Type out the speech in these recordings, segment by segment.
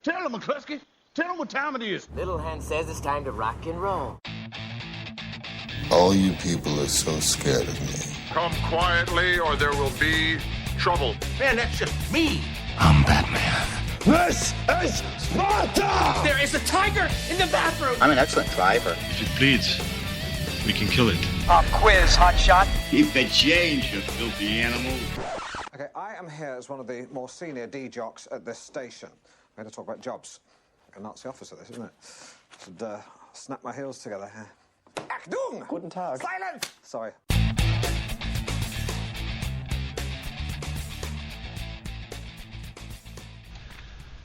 Tell him, McCluskey. Tell him what time it is. Little Hen says it's time to rock and roll. All you people are so scared of me. Come quietly or there will be trouble. Man, that's just me. I'm Batman. This is Sparta! There is a tiger in the bathroom! I'm an excellent driver. If it bleeds, we can kill it. Pop quiz, hotshot. Keep the change, you filthy animal. Okay, I am here as one of the more senior D-jocks at this station. I'm going to talk about jobs. A Nazi officer, this, isn't it? Should snap my heels together here. Achtung! Guten Tag. Silence! Sorry.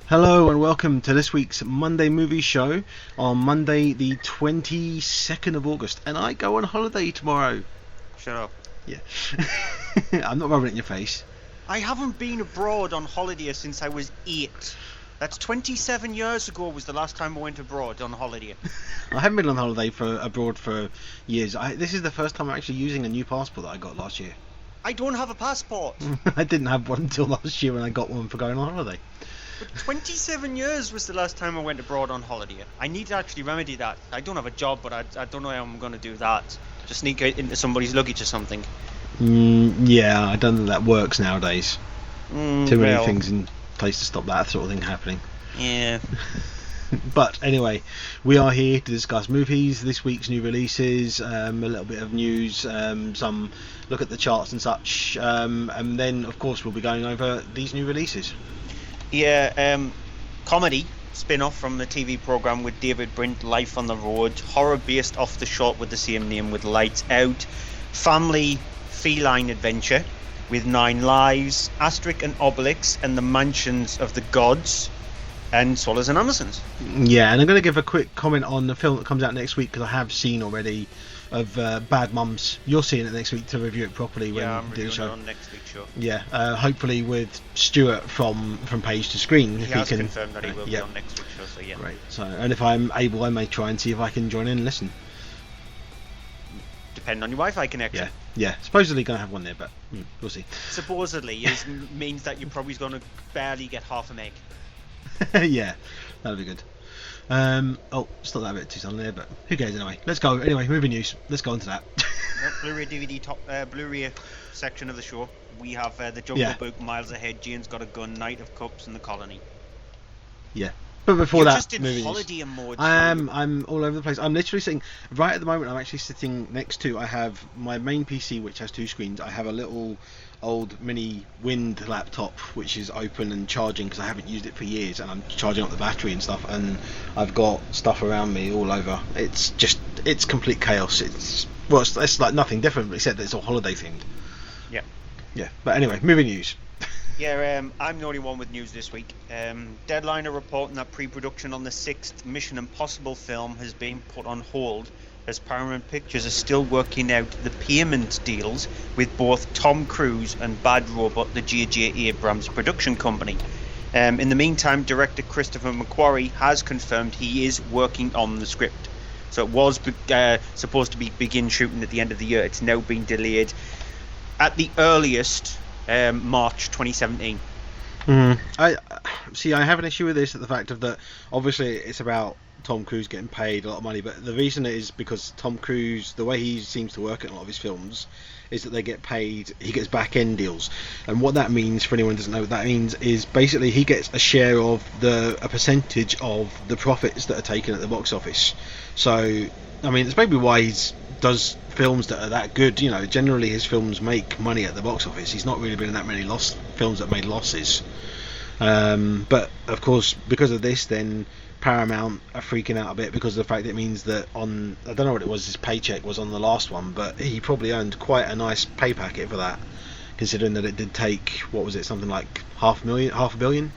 Hello and welcome to this week's Monday Movie Show on Monday the 22nd of August, and I go on holiday tomorrow. Shut up. Yeah. I'm not rubbing it in your face. I haven't been abroad on holiday since I was 8. That's 27 years ago was the last time I went abroad on holiday. I haven't been on holiday abroad for years. This is the first time I'm actually using a new passport that I got last year. I don't have a passport. I didn't have one until last year when I got one for going on holiday. But 27 years was the last time I went abroad on holiday. I need to actually remedy that. I don't have a job, but I don't know how I'm going to do that. Just sneak it into somebody's luggage or something. Yeah, I don't think that works nowadays. Too many things in place to stop that sort of thing happening. Yeah. But anyway, we are here to discuss movies, this week's new releases, a little bit of news, some look at the charts and such, and then of course we'll be going over these new releases. Yeah, comedy spin-off from the TV programme with David Brent, Life on the Road, horror based off the short with the same name with Lights Out, family feline adventure with 9 Lives, Asterix and Obelix and the Mansions of the Gods, and Swallows and Amazons. Yeah, and I'm going to give a quick comment on the film that comes out next week, because I have seen already of Bad Mums. You're seeing it next week to review it properly when I'm we do the reviewing show. it on next week's show. Yeah, hopefully with Stuart from Page to Screen. He has confirmed that he will be yeah. on next week's show, so yeah. Great. So, and if I'm able, I may try and see if I can join in and listen. Depending on your Wi-Fi connection. Yeah. Supposedly going to have one there, but we'll see. Supposedly means that you're probably going to barely get half a meg. Yeah, that'll be good. It's not that bit too suddenly there, but who cares anyway. Let's go. Anyway, movie news. Let's go on to that. Blu-ray DVD Blu-ray section of the show. We have the Jungle Book, Miles Ahead, Jane's Got a Gun, Knight of Cups, and The Colony. Yeah. But before You're that, just in holiday mode. I'm all over the place. I'm literally sitting right at the moment. I'm actually sitting next to. I have my main PC, which has 2 screens. I have a little old mini Wind laptop, which is open and charging because I haven't used it for years, and I'm charging up the battery and stuff. And I've got stuff around me all over. It's complete chaos. It's like nothing different except that it's all holiday themed. Yeah. But anyway, movie news. Yeah, I'm the only one with news this week. Deadline are reporting that pre-production on the 6th Mission Impossible film has been put on hold as Paramount Pictures is still working out the payment deals with both Tom Cruise and Bad Robot, the J.J. Abrams production company. In the meantime, director Christopher McQuarrie has confirmed he is working on the script. So it was supposed to begin shooting at the end of the year. It's now been delayed at the earliest March 2017. I have an issue with this, at the fact of that obviously it's about Tom Cruise getting paid a lot of money, but the reason it is because Tom Cruise, the way he seems to work in a lot of his films is that they get paid, he gets back end deals, and what that means, for anyone who doesn't know what that means, is basically he gets a share of a percentage of the profits that are taken at the box office. So I mean, it's maybe why he does films that are that good. You know, generally his films make money at the box office. He's not really been in that many films that made losses. But of course, because of this, then Paramount are freaking out a bit because of the fact that it means that I don't know what it was, his paycheck was on the last one, but he probably earned quite a nice pay packet for that, considering that it did take, what was it, something like half a billion?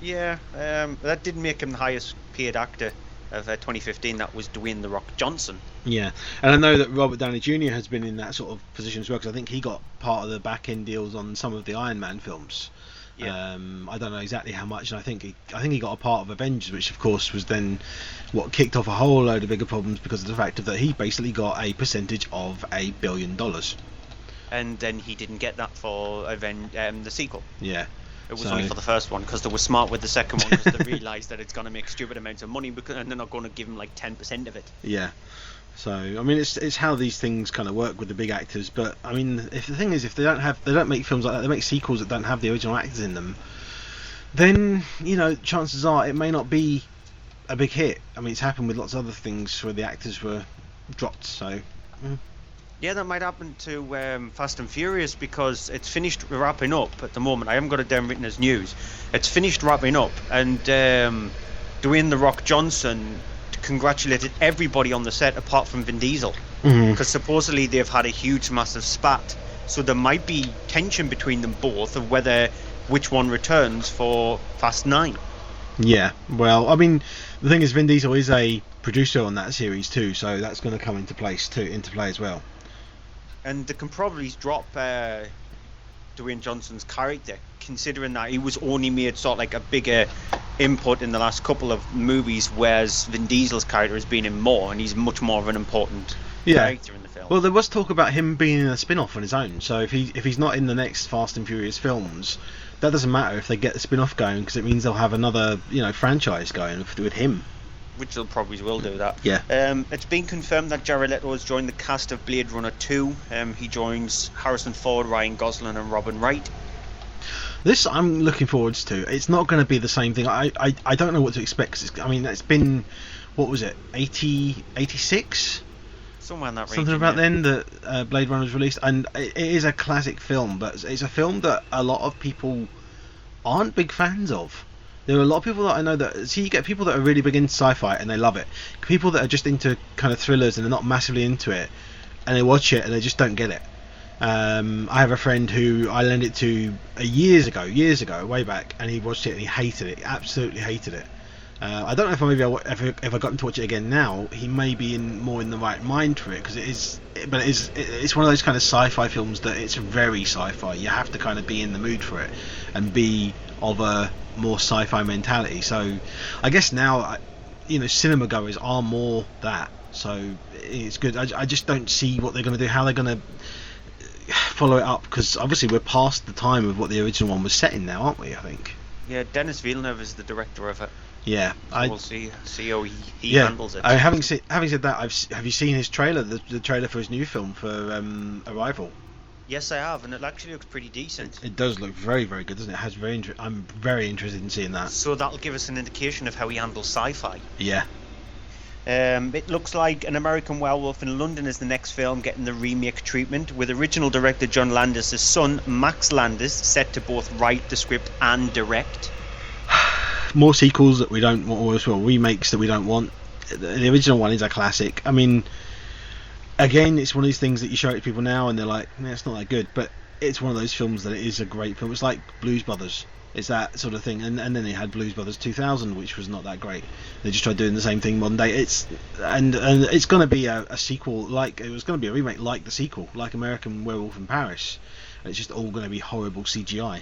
Yeah, that did make him the highest paid actor of 2015. That was Dwayne "The Rock" Johnson. Yeah, and I know that Robert Downey Jr. has been in that sort of position as well, because I think he got part of the back end deals on some of the Iron Man films. Yeah. I don't know exactly how much, and I think he got a part of Avengers, which of course was then what kicked off a whole load of bigger problems because of the fact that he basically got a percentage of $1 billion. And then he didn't get that for the sequel. Yeah. It was So- only for the first one because they were smart with the second one because they realised that it's going to make stupid amounts of money and they're not going to give him like 10% of it. Yeah. So I mean, it's how these things kind of work with the big actors. But I mean, if the thing is, if they don't make films like that, they make sequels that don't have the original actors in them, then chances are it may not be a big hit. I mean, it's happened with lots of other things where the actors were dropped. So Yeah, that might happen to Fast and Furious because it's finished wrapping up at the moment. I haven't got it down written as news. It's finished wrapping up, and Dwayne The Rock Johnson congratulated everybody on the set apart from Vin Diesel because supposedly they've had a huge, massive spat. So there might be tension between them both of which one returns for Fast 9. yeah. Well, I mean, the thing is, Vin Diesel is a producer on that series too, so that's going to come into play as well. And they can probably drop Dwayne Johnson's character, considering that he was only made sort of like a bigger input in the last couple of movies, whereas Vin Diesel's character has been in more, and he's much more of an important character in the film. Well, there was talk about him being in a spin-off on his own, so if he's not in the next Fast and Furious films, that doesn't matter if they get the spin-off going, because it means they'll have another franchise going with him. Which they'll probably will do that. Yeah. It's been confirmed that Jared Leto has joined the cast of Blade Runner 2. He joins Harrison Ford, Ryan Gosling and Robin Wright. This I'm looking forward to. It's not going to be the same thing. I don't know what to expect. 'Cause it's been, what was it, 86? Somewhere in that region. Something about then that Blade Runner was released, and it is a classic film, but it's a film that a lot of people aren't big fans of. There are a lot of people that I know that you get people that are really big into sci-fi and they love it. People that are just into kind of thrillers and they're not massively into it, and they watch it and they just don't get it. I have a friend who I lent it to years ago, way back, and he watched it and he hated it. He absolutely hated it. I don't know if I got him to watch it again now, he may be more in the right mind for it, because it's one of those kind of sci-fi films that it's very sci-fi. You have to kind of be in the mood for it and be of a more sci-fi mentality. So I guess now, cinema goers are more that. So it's good. I just don't see what they're going to do, how they're going to follow it up, because obviously we're past the time of what the original one was set in now, aren't we? I think. Yeah, Denis Villeneuve is the director of it. Yeah, so we'll see how he handles it. Having said that, have you seen his trailer? The trailer for his new film for Arrival. Yes, I have, and it actually looks pretty decent. It does look very, very good, doesn't it? I'm very interested in seeing that. So that'll give us an indication of how he handles sci-fi. Yeah. It looks like An American Werewolf in London is the next film getting the remake treatment, with original director John Landis' son, Max Landis, set to both write the script and direct. More sequels that we don't want, or remakes that we don't want. The original one is a classic. I mean, again, it's one of these things that you show it to people now and they're like, nah, it's not that good, but it's one of those films that it is a great film. It's like Blues Brothers. It's that sort of thing, and then they had Blues Brothers 2000, which was not that great. They just tried doing the same thing modern day. It's going to be a sequel, like it was going to be a remake, like the sequel, like American Werewolf in Paris. And it's just all going to be horrible CGI.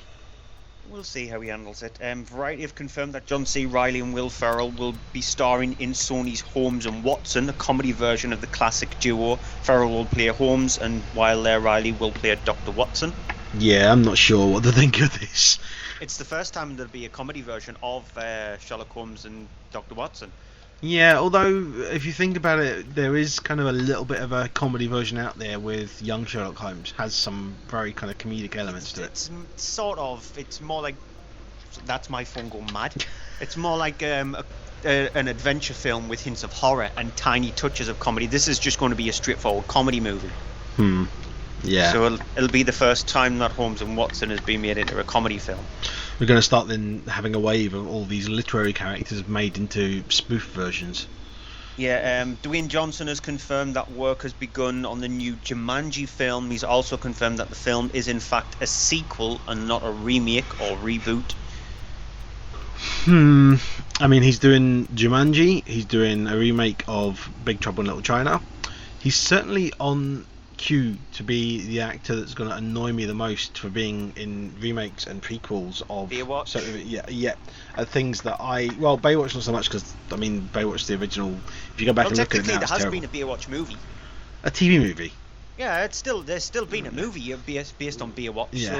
We'll see how he handles it. Variety have confirmed that John C. Reilly and Will Ferrell will be starring in Sony's Holmes and Watson, a comedy version of the classic duo. Ferrell will play Holmes, and while Reilly will play Dr. Watson. Yeah, I'm not sure what to think of this. It's the first time there'll be a comedy version of Sherlock Holmes and Dr. Watson. Yeah, although if you think about it, there is kind of a little bit of a comedy version out there with young Sherlock Holmes. Has some very kind of comedic elements to it. It's sort of. It's more like. That's my phone going mad. It's more like an adventure film with hints of horror and tiny touches of comedy. This is just going to be a straightforward comedy movie. Yeah. So it'll be the first time that Holmes and Watson has been made into a comedy film. We're going to start then having a wave of all these literary characters made into spoof versions. Yeah, Dwayne Johnson has confirmed that work has begun on the new Jumanji film. He's also confirmed that the film is in fact a sequel and not a remake or reboot. I mean, he's doing Jumanji, he's doing a remake of Big Trouble in Little China. He's certainly on cue to be the actor that's going to annoy me the most for being in remakes and prequels of Baywatch. Things that Baywatch not so much, because I mean Baywatch the original. If you go back and look at it now, there it's has terrible. been a Baywatch movie. A TV movie. Yeah, there's still been a movie based on Baywatch. Yeah.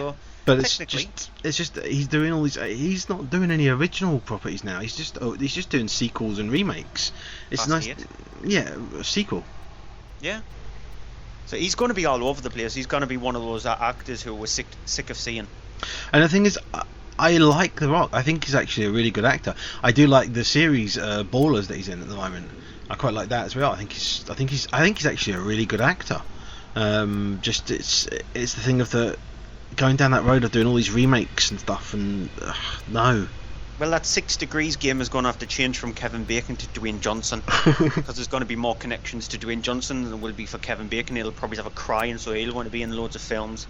So But it's just he's doing all these. He's not doing any original properties now. He's just doing sequels and remakes. It's nice. Yeah, a sequel. Yeah. So he's going to be all over the place. He's going to be one of those actors who we're sick of seeing. And the thing is, I like The Rock. I think he's actually a really good actor. I do like the series Ballers that he's in at the moment. I quite like that as well. I think he's actually a really good actor. Just it's the thing of the going down that road of doing all these remakes and stuff, and no. Well, that 6 Degrees game is going to have to change from Kevin Bacon to Dwayne Johnson, because there's going to be more connections to Dwayne Johnson than there will be for Kevin Bacon. He'll probably have a cry, and so he'll want to be in loads of films.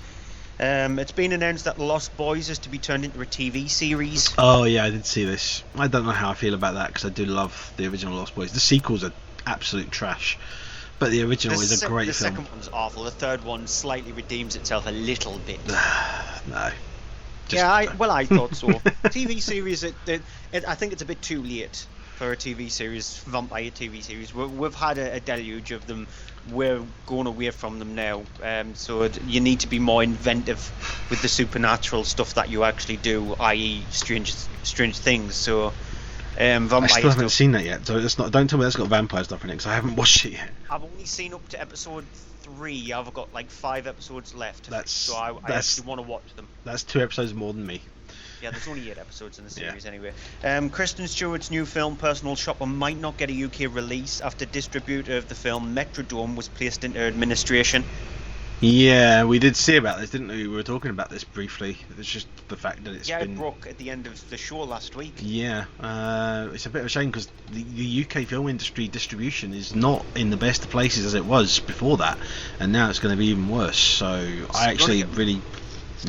It's been announced that Lost Boys is to be turned into a TV series. Oh yeah, I did see this. I don't know how I feel about that, because I do love the original Lost Boys. The sequels are absolute trash, but the original is a great film. The second one's awful. The third one slightly redeems itself a little bit. No. I thought so. TV series, I think it's a bit too late for a TV series, vampire TV series. We've had a deluge of them. We're going away from them now. So you need to be more inventive with the supernatural stuff that you actually do, i.e. strange things. So vampire I still haven't stuff. seen that yet. So it's not. Don't tell me that's got vampire stuff in it, because I haven't watched it yet. I've only seen up to episode 3. I've got like 5 episodes left. So I actually want to watch them. That's 2 episodes more than me. Yeah, there's only 8 episodes in the series anyway. Kristen Stewart's new film, Personal Shopper, might not get a UK release after distributor of the film, Metrodome, was placed into administration. Yeah, we did see about this, didn't we? We were talking about this briefly. It's just the fact that it broke at the end of the show last week. Yeah, it's a bit of a shame, because the UK film industry distribution is not in the best of places as it was before that, and now it's going to be even worse. So I actually really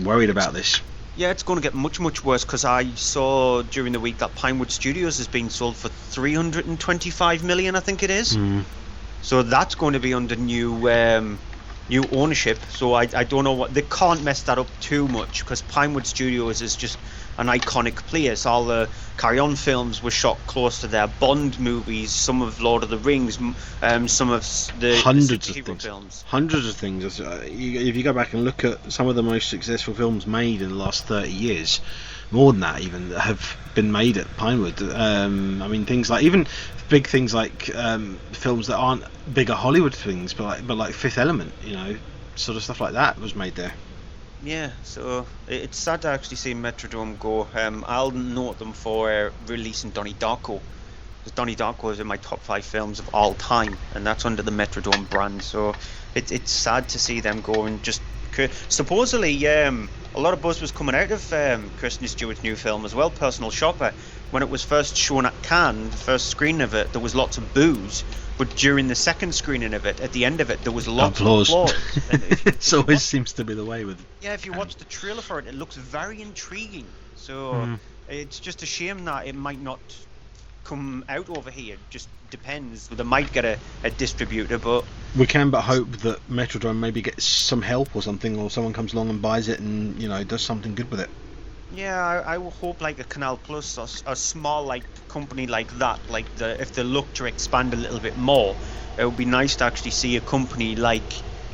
worried about this. Yeah, it's going to get much, much worse, because I saw during the week that Pinewood Studios has been sold for $325 million, I think it is. So that's going to be under new ownership. So I don't know they can't mess that up too much, because Pinewood Studios is just an iconic place. All the Carry On films were shot close to there. Bond movies, some of Lord of the Rings, some of the hundreds of things. Films. Hundreds of things. If you go back and look at some of the most successful films made in the last 30 years, more than that even, have been made at Pinewood. I mean, things like, even big things like films that aren't bigger Hollywood things, but like Fifth Element, sort of stuff like that was made there. Yeah, so it's sad to actually see Metrodome go. I'll note them for releasing Donnie Darko, because Donnie Darko is in my top 5 films of all time, and that's under the Metrodome brand. So it's sad to see them go. And just supposedly a lot of buzz was coming out of Kristen Stewart's new film as well, Personal Shopper. When it was first shown at Cannes, the first screening of it, there was lots of boos. But during the second screening of it, at the end of it, there was lots of applause. It always seems to be the way with. Yeah, if you watch the trailer for it, it looks very intriguing. So it's just a shame that it might not come out over here. It just depends. They might get a distributor, but we can but hope that Metrodome maybe gets some help or something, or someone comes along and buys it and does something good with it. Yeah, I would hope like a Canal Plus or a small like company like that, if they look to expand a little bit more, it would be nice to actually see a company like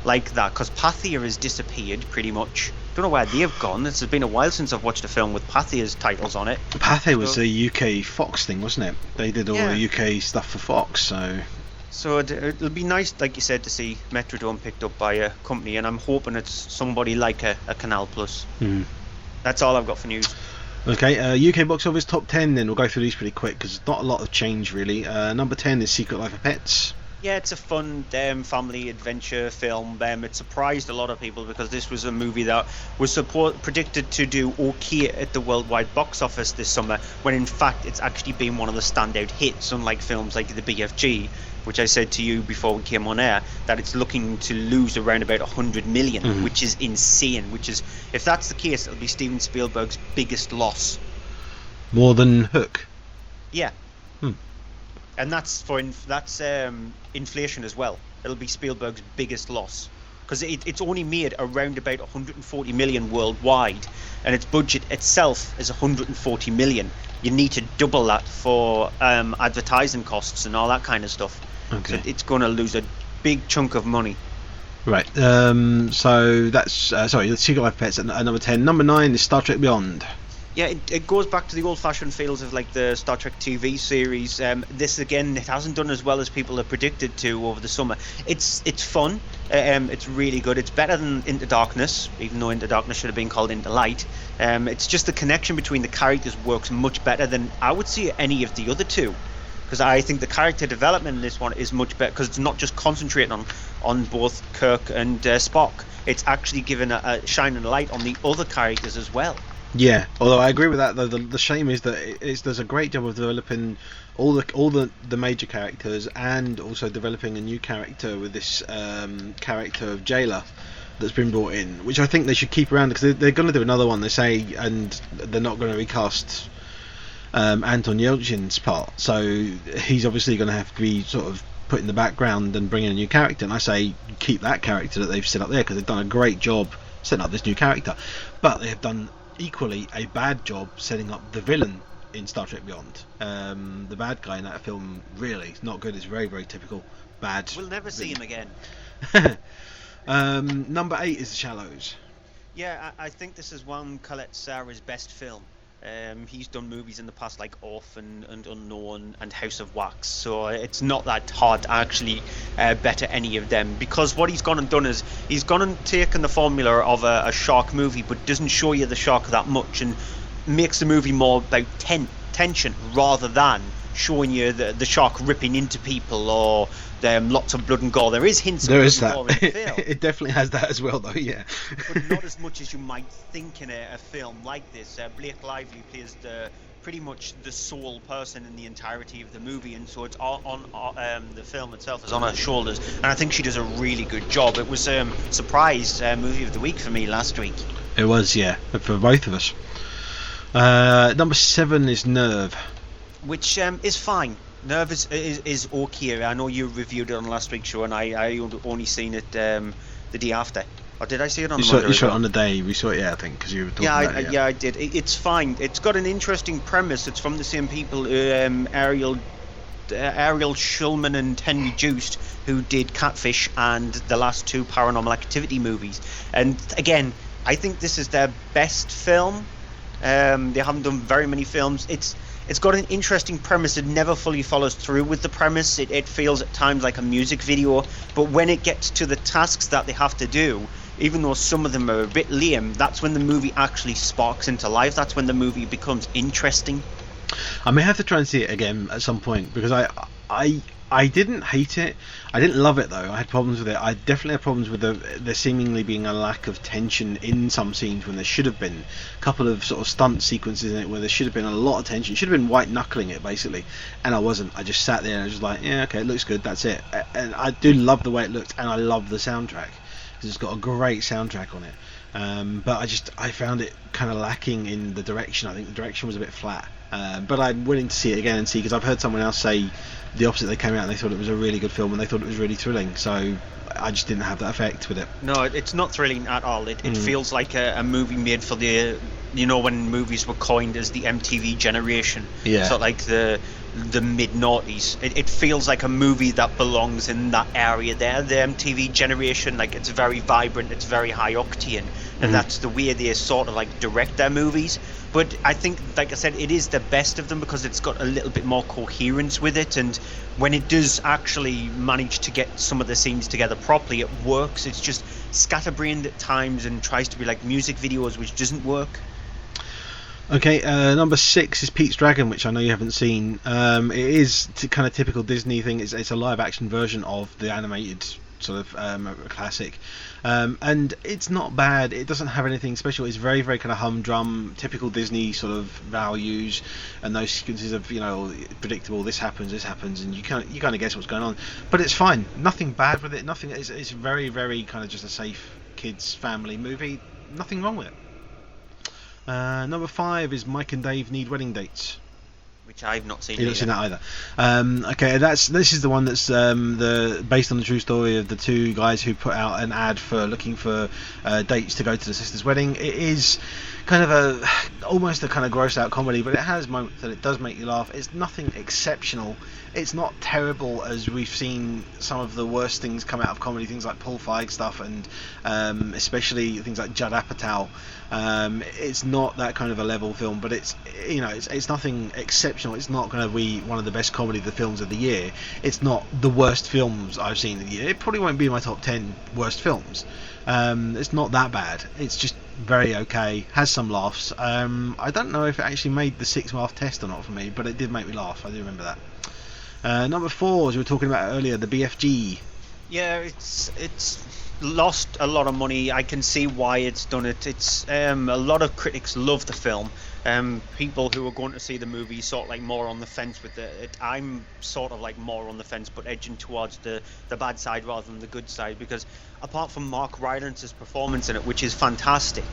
that, because Pathé has disappeared pretty much. Don't know where they've gone. It's been a while since I've watched a film with Pathé's titles on it. Pathé was a UK Fox thing, wasn't it? They did all the UK stuff for Fox, so it'll be nice, like you said, to see Metrodome picked up by a company, and I'm hoping it's somebody like a Canal Plus. That's all I've got for news. Okay, UK box office top 10 then. We'll go through these pretty quick, because not a lot of change really. Number 10 is Secret Life of Pets. Yeah, it's a fun family adventure film. It surprised a lot of people, because this was a movie that was predicted to do okay at the worldwide box office this summer, when in fact it's actually been one of the standout hits, unlike films like The BFG, which I said to you before we came on air, that it's looking to lose around about 100 million, which is insane. Which is, if that's the case, it'll be Steven Spielberg's biggest loss. More than Hook? Yeah. And that's inflation as well. It'll be Spielberg's biggest loss, because it's only made around about 140 million worldwide, and its budget itself is 140 million. You need to double that for advertising costs and all that kind of stuff. Okay. So it's going to lose a big chunk of money. Right. So that's sorry, the Secret Life of Pets at number 10. Number 9 is Star Trek Beyond. Yeah, it goes back to the old-fashioned feels of like the Star Trek TV series. This again, it hasn't done as well as people have predicted to over the summer. It's fun. It's really good. It's better than Into Darkness, even though Into Darkness should have been called Into Light. It's just the connection between the characters works much better than I would see any of the other two. Because I think the character development in this one is much better, because it's not just concentrating on both Kirk and Spock. It's actually giving a shining light on the other characters as well. Yeah, although I agree with that. The shame is that there's a great job of developing all the major characters, and also developing a new character with this character of Jayla that's been brought in, which I think they should keep around, because they're going to do another one, they say, and they're not going to recast Anton Yelchin's part, so he's obviously going to have to be sort of put in the background and bring in a new character. And I say keep that character that they've set up there, because they've done a great job setting up this new character, but they have done equally a bad job setting up the villain in Star Trek Beyond. The bad guy in that film really is not good. It's very, very typical bad. We'll never see him again. Number 8 is The Shallows. Yeah, I think this is one Colette Sarah's best film. He's done movies in the past like Orphan and Unknown and House of Wax, so it's not that hard to actually better any of them, because what he's gone and done is he's gone and taken the formula of a shark movie, but doesn't show you the shark that much, and makes the movie more about tension rather than showing you the shark ripping into people or lots of blood and gore. There is hints of blood and gore in the film. It definitely has that as well, though, yeah. But not as much as you might think in a film like this. Blake Lively plays pretty much the sole person in the entirety of the movie, and so it's on the film itself is on her shoulders, and I think she does a really good job. It was surprise movie of the week for me last week. It was, yeah, for both of us. Number 7 is Nerve, which is fine. Nerve is okay. I know you reviewed it on last week's show, and I only seen it the day after. Or did I see it on the Monday? You saw it on the day we saw it, yeah, I think, because you were talking about it. Yeah, I did. It's fine. It's got an interesting premise. It's from the same people, Ariel Schulman and Henry Joost, who did Catfish and the last 2 Paranormal Activity movies. And again, I think this is their best film. They haven't done very many films. It's got an interesting premise. It never fully follows through with the premise. It feels at times like a music video, but when it gets to the tasks that they have to do, even though some of them are a bit lame, that's when the movie actually sparks into life. That's when the movie becomes interesting. I may have to try and see it again at some point, because I didn't hate it. I didn't love it, though. I had problems with it. I definitely had problems with there seemingly being a lack of tension in some scenes when there should have been. A couple of sort of stunt sequences in it where there should have been a lot of tension. It should have been white knuckling it, basically. And I wasn't. I just sat there and I was just like, yeah, okay, it looks good, that's it. And I do love the way it looked, and I love the soundtrack, because it's got a great soundtrack on it. But I found it kind of lacking in the direction. I think the direction was a bit flat. But I'm willing to see it again and see, because I've heard someone else say the opposite. They came out and they thought it was a really good film, and they thought it was really thrilling. So I just didn't have that effect with it. No, it's not thrilling at all. It feels like a movie made for the, when movies were coined as the MTV generation. Yeah. So like the mid-noughties. It feels like a movie that belongs in that area there, the MTV generation. Like, it's very vibrant, it's very high octane, and that's the way they sort of like direct their movies. But I think, like I said, it is the best of them because it's got a little bit more coherence with it, and when it does actually manage to get some of the scenes together properly, it works. It's just scatterbrained at times and tries to be like music videos, which doesn't work. Okay, number 6 is Pete's Dragon, which I know you haven't seen. It is kind of typical Disney thing. It's a live action version of the animated sort of classic, and it's not bad. It doesn't have anything special. It's very, very kind of humdrum, typical Disney sort of values, and those sequences of predictable. This happens, and you kind of guess what's going on. But it's fine. Nothing bad with it. Nothing. It's very, very kind of just a safe kids family movie. Nothing wrong with it. Number 5 is Mike and Dave Need Wedding Dates. which I've not seen. You've not seen that either. Okay, this is the one that's based on the true story of the two guys who put out an ad for looking for dates to go to the sister's wedding. It is kind of almost a kind of gross out comedy, but it has moments that it does make you laugh. It's nothing exceptional. It's not terrible as we've seen some of the worst things come out of comedy, things like Paul Feig stuff, and especially things like Judd Apatow. It's not that kind of a level film, but it's nothing exceptional. It's not going to be one of the best comedy films of the year. It's not the worst films I've seen in the year. It probably won't be in my top 10 worst films. It's not that bad. It's just very okay. Has some laughs. I don't know if it actually made the 6-laugh test or not for me, but it did make me laugh. I do remember that. Number 4, as we were talking about earlier, the BFG. Yeah, it's lost a lot of money. I can see why it's done it. It's a lot of critics love the film. People who are going to see the movie sort of like more on the fence with it. I'm sort of like more on the fence, but edging towards the bad side rather than the good side, because apart from Mark Rylance's performance in it, which is fantastic,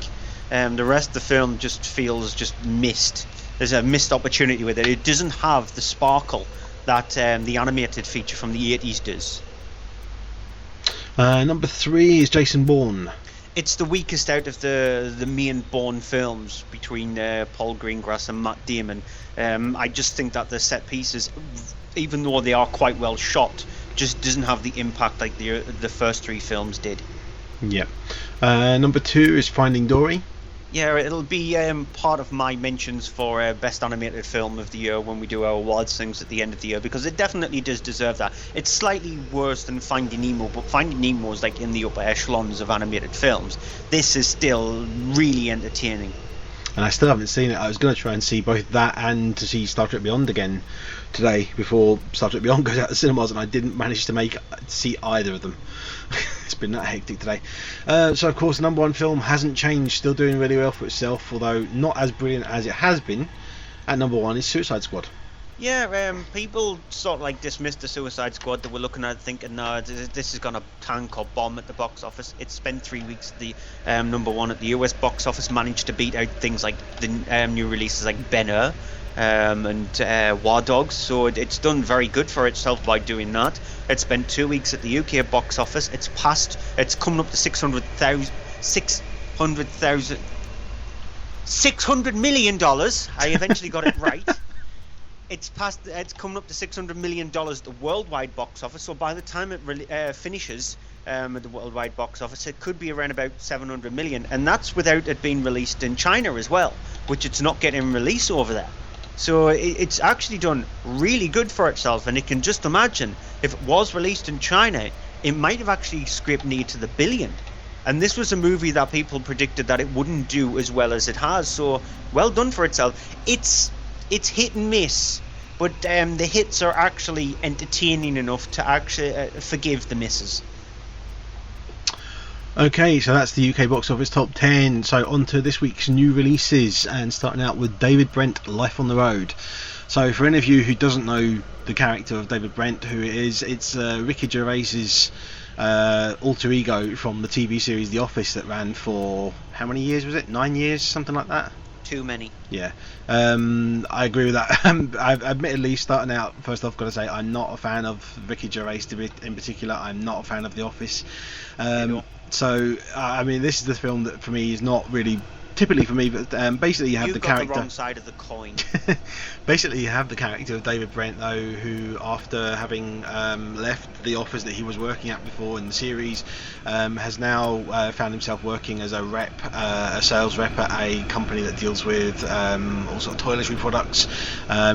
the rest of the film just feels just missed. There's a missed opportunity with it. It doesn't have the sparkle that the animated feature from the 80s does. Number 3 is Jason Bourne. It's the weakest out of the main Bourne films between Paul Greengrass and Matt Damon. I just think that the set pieces, even though they are quite well shot, just doesn't have the impact like the first 3 films did. Yeah. Number 2 is Finding Dory. Yeah, it'll be part of my mentions for Best Animated Film of the Year when we do our awards things at the end of the year, because it definitely does deserve that. It's slightly worse than Finding Nemo, but Finding Nemo is like in the upper echelons of animated films. This is still really entertaining. And I still haven't seen it. I was going to try and see both that and to see Star Trek Beyond again today before Star Trek Beyond goes out to cinemas, and I didn't manage to see either of them. It's been that hectic today. So of course, the number 1 film hasn't changed, still doing really well for itself, although not as brilliant as it has been. At number 1 is Suicide Squad. Yeah, people sort of like dismissed the Suicide Squad. They were looking at it thinking, no, this is going to tank or bomb at the box office. It spent 3 weeks at the number 1 at the US box office, managed to beat out things like the new releases like Ben-Hur and War Dogs. So it's done very good for itself by doing that. It spent 2 weeks at the UK box office. It's coming up to $600 million. I eventually got it right. It's coming up to $600 million at the worldwide box office. So by the time it finishes at the worldwide box office, it could be around about 700 million, and that's without it being released in China as well, which it's not getting released over there. So it's actually done really good for itself, and you can just imagine if it was released in China, it might have actually scraped near to the billion. And this was a movie that people predicted that it wouldn't do as well as it has. So well done for itself. It's hit and miss, but the hits are actually entertaining enough to actually forgive the misses. Okay, so that's the UK box office top 10. So on to this week's new releases, and starting out with David Brent, Life on the Road. So for any of you who doesn't know the character of David Brent, who it is, it's Ricky Gervais's alter ego from the TV series The Office that ran for, how many years was it? 9 years, something like that? Too many. Yeah, I agree with that. I've admittedly, starting out, first off, got to say I'm not a fan of Ricky Gervais in particular. I'm not a fan of The Office. So, I mean, this is the film that for me is not really typically for me, but basically you have the character. You've got the wrong side of the coin. Basically, you have the character of David Brent, though, who, after having left the office that he was working at before in the series, has now found himself working as a sales rep at a company that deals with all sort of toiletry products.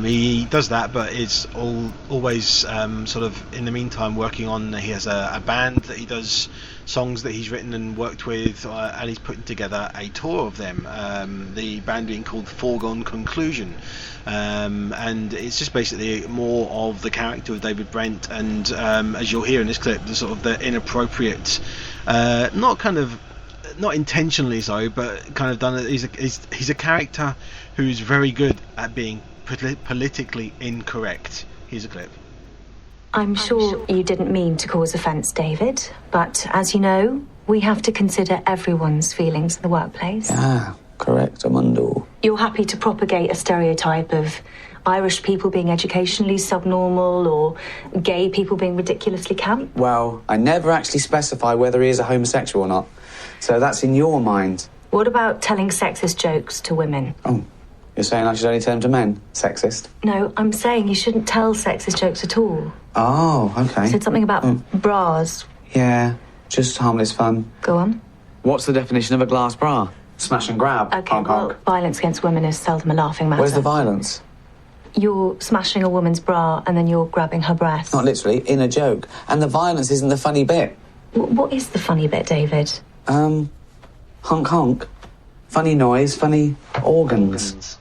He does that, but is always sort of in the meantime working on. He has a band that he does songs that he's written and worked with, and he's putting together a tour of them. The band being called Foregone Conclusion. And it's just basically more of the character of David Brent, and as you'll hear in this clip, the sort of the inappropriate, not intentionally so, but kind of done. He's a character who's very good at being politically incorrect. Here's a clip. I'm sure you didn't mean to cause offence, David, but as you know, we have to consider everyone's feelings in the workplace. Ah, correct, Amundo. You're happy to propagate a stereotype of Irish people being educationally subnormal or gay people being ridiculously camp? Well, I never actually specify whether he is a homosexual or not. So that's in your mind. What about telling sexist jokes to women? Oh, you're saying I should only tell them to men? Sexist? No, I'm saying you shouldn't tell sexist jokes at all. Oh, okay. You said something about bras. Yeah, just harmless fun. Go on. What's the definition of a glass bra? Smash and grab. Okay, honk, well, honk. violence against women is seldom a laughing matter. Where's the violence? You're smashing a woman's bra and then you're grabbing her breasts. Not literally, in a joke. And the violence isn't the funny bit. What is the funny bit, David? Honk honk. Funny noise, funny organs.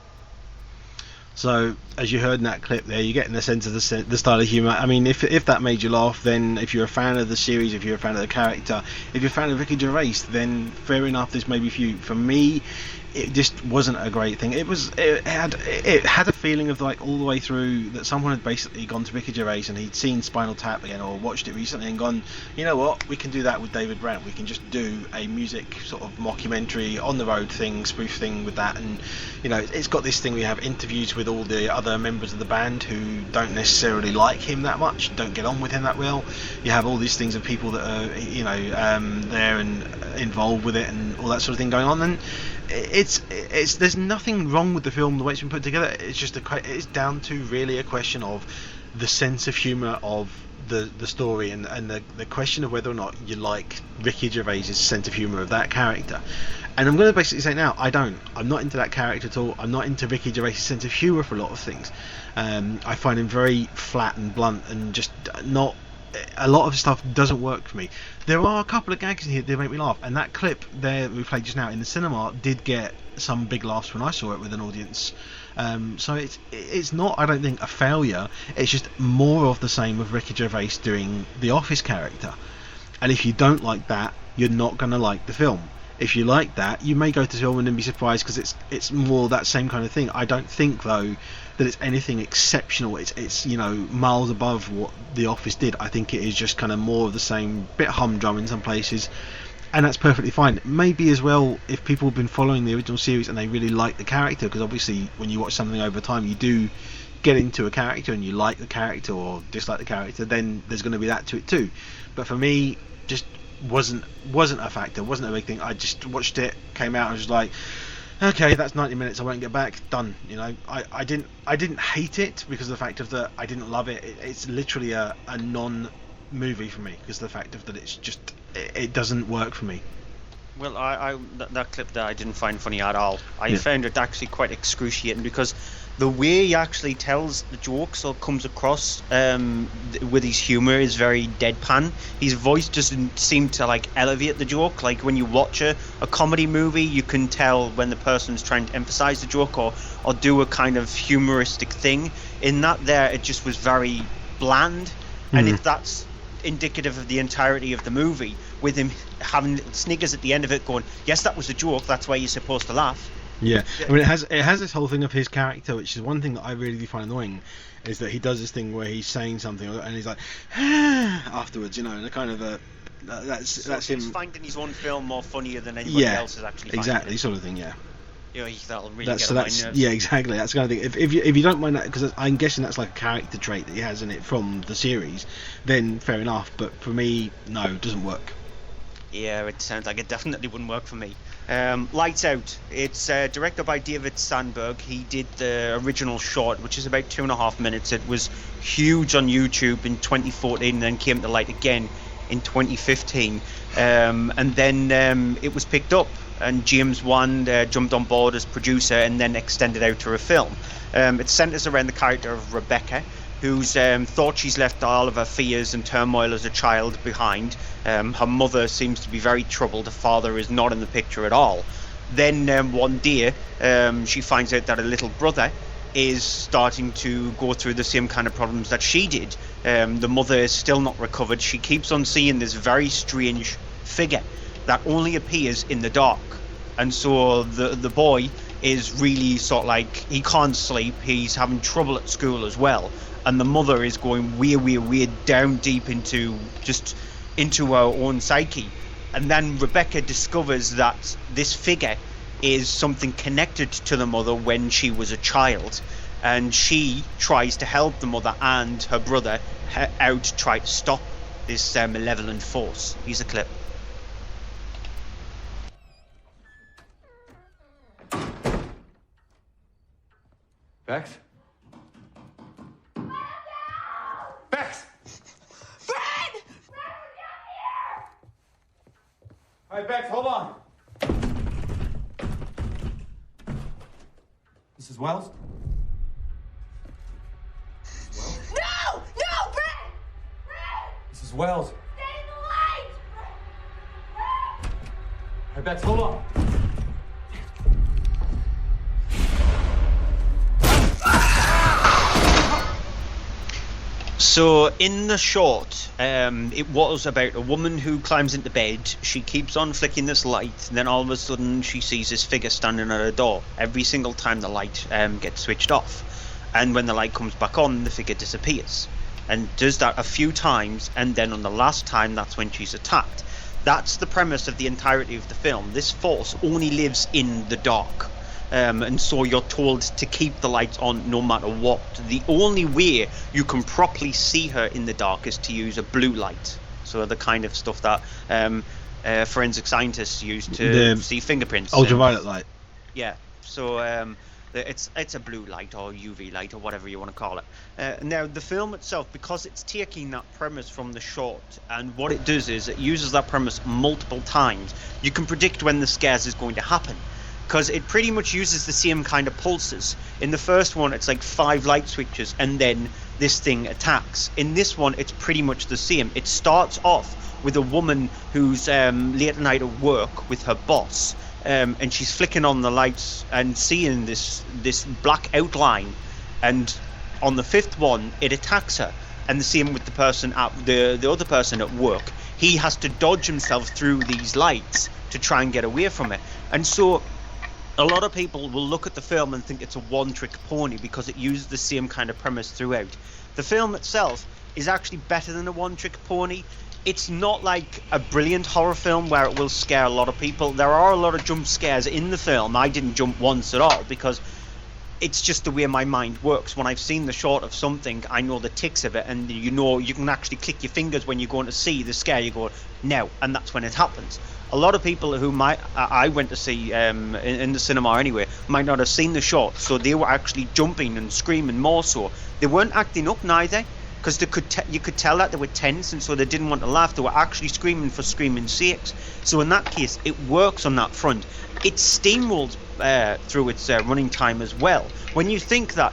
So, as you heard in that clip there, you're getting the sense of the style of humour. I mean, if that made you laugh, then if you're a fan of the series, if you're a fan of the character, if you're a fan of Ricky Gervais, then fair enough, this may be for you. For me, it just wasn't a great thing. It had a feeling of, like, all the way through that someone had basically gone to Ricky Gervais and he'd seen Spinal Tap again or watched it recently and gone, you know what, we can do that with David Brandt. We can just do a music sort of mockumentary on the road thing, spoof thing with that. And you know, it's got this thing, we have interviews with all the other members of the band who don't necessarily like him that much, don't get on with him that well. You have all these things of people that are, you know, there and involved with it and all that sort of thing going on. And it's there's nothing wrong with the film the way it's been put together. It's just it's down to really a question of the sense of humour of the story and the question of whether or not you like Ricky Gervais' sense of humour of that character. And I'm going to basically say now, I'm not into that character at all. I'm not into Ricky Gervais' sense of humour for a lot of things. I find him very flat and blunt and just not. A lot of stuff doesn't work for me. There are a couple of gags in here that make me laugh, and that clip there we played just now in the cinema did get some big laughs when I saw it with an audience. So it's not, I don't think, a failure. It's just more of the same of Ricky Gervais doing the Office character. And if you don't like that, you're not going to like the film. If you like that, you may go to the film and then be surprised because it's more that same kind of thing. I don't think, though, that it's anything exceptional. It's you know, miles above what The Office did. I think it is just kind of more of the same, bit humdrum in some places, and that's perfectly fine. Maybe as well, if people have been following the original series and they really like the character, because obviously when you watch something over time you do get into a character and you like the character or dislike the character, then there's going to be that to it too. But for me, just wasn't a factor, wasn't a big thing. I just watched it, came out and was like, okay, that's 90 minutes, I won't get back, done. You know, I didn't hate it because of the fact of that I didn't love it. It's literally a non-movie for me because of the fact of that it's just, it doesn't work for me. Well, that clip there I didn't find funny at all. I found it actually quite excruciating because the way he actually tells the jokes or comes across with his humour is very deadpan. His voice doesn't seem to like elevate the joke. Like when you watch a comedy movie, you can tell when the person's trying to emphasise the joke or do a kind of humoristic thing. In that there, it just was very bland. And if that's indicative of the entirety of the movie, with him having little sniggers at the end of it going, yes, that was a joke, that's why you're supposed to laugh. Yeah, I mean, it has this whole thing of his character, which is one thing that I really find annoying, is that he does this thing where he's saying something and he's like afterwards, you know, and a kind of that's him. He's finding his own film more funnier than anybody else is actually finding exactly it. Sort of thing, yeah. You know, that'll really get on my nerves. Yeah, exactly. That's the kind of thing. If you don't mind that, because I'm guessing that's like a character trait that he has in it from the series, then fair enough. But for me, no, it doesn't work. Yeah, it sounds like it definitely wouldn't work for me. Lights Out. It's directed by David Sandberg. He did the original short, which is about 2.5 minutes. It was huge on YouTube in 2014 and then came to light again in 2015. And then it was picked up and James Wan jumped on board as producer and then extended out to a film. It centres around the character of Rebecca, who's thought she's left all of her fears and turmoil as a child behind. Her mother seems to be very troubled. Her father is not in the picture at all. Then one day she finds out that her little brother is starting to go through the same kind of problems that she did. The mother is still not recovered. She keeps on seeing this very strange figure that only appears in the dark. And so the boy is really sort of like, he can't sleep. He's having trouble at school as well. And the mother is going way down deep into her own psyche. And then Rebecca discovers that this figure is something connected to the mother when she was a child. and she tries to help the mother and her brother out to try to stop this malevolent force. Here's a clip. Bex? Bex! Fred! All right, Bex, hold on. Mrs. Wells? No! No, Fred! Mrs. Wells? Stay in the light! All right, Bex, hold on. So in the short, it was about a woman who climbs into bed. She keeps on flicking this light, and then all of a sudden she sees this figure standing at her door. Every single time the light gets switched off, and when the light comes back on, the figure disappears, and does that a few times, and then on the last time, that's when she's attacked. That's the premise of the entirety of the film. This force only lives in the dark. And so you're told to keep the lights on no matter what. The only way you can properly see her in the dark is to use a blue light. So the kind of stuff that forensic scientists use to see fingerprints. Ultraviolet light. Yeah. So it's a blue light or UV light or whatever you want to call it. Now the film itself, because it's taking that premise from the short, and what it does is it uses that premise multiple times. You can predict when the scares is going to happen, because it pretty much uses the same kind of pulses. In the first one, it's like 5 light switches, and then this thing attacks. In this one, it's pretty much the same. It starts off with a woman who's late at night at work with her boss, and she's flicking on the lights and seeing this black outline. And on the 5th one, it attacks her. And the same with the person at the other person at work. He has to dodge himself through these lights to try and get away from it. And so a lot of people will look at the film and think it's a one-trick pony because it uses the same kind of premise throughout. The film itself is actually better than a one-trick pony. It's not like a brilliant horror film where it will scare a lot of people. There are a lot of jump scares in the film. I didn't jump once at all because it's just the way my mind works. When I've seen the short of something, I know the ticks of it, and you know you can actually click your fingers when you're going to see the scare. You go, no, and that's when it happens. A lot of people who I went to see in the cinema anyway might not have seen the short, so they were actually jumping and screaming more so. They weren't acting up neither, because you could tell that they were tense, and so they didn't want to laugh. They were actually screaming for screaming's sakes. So in that case, it works on that front. It steamrolls through its running time as well. When you think that,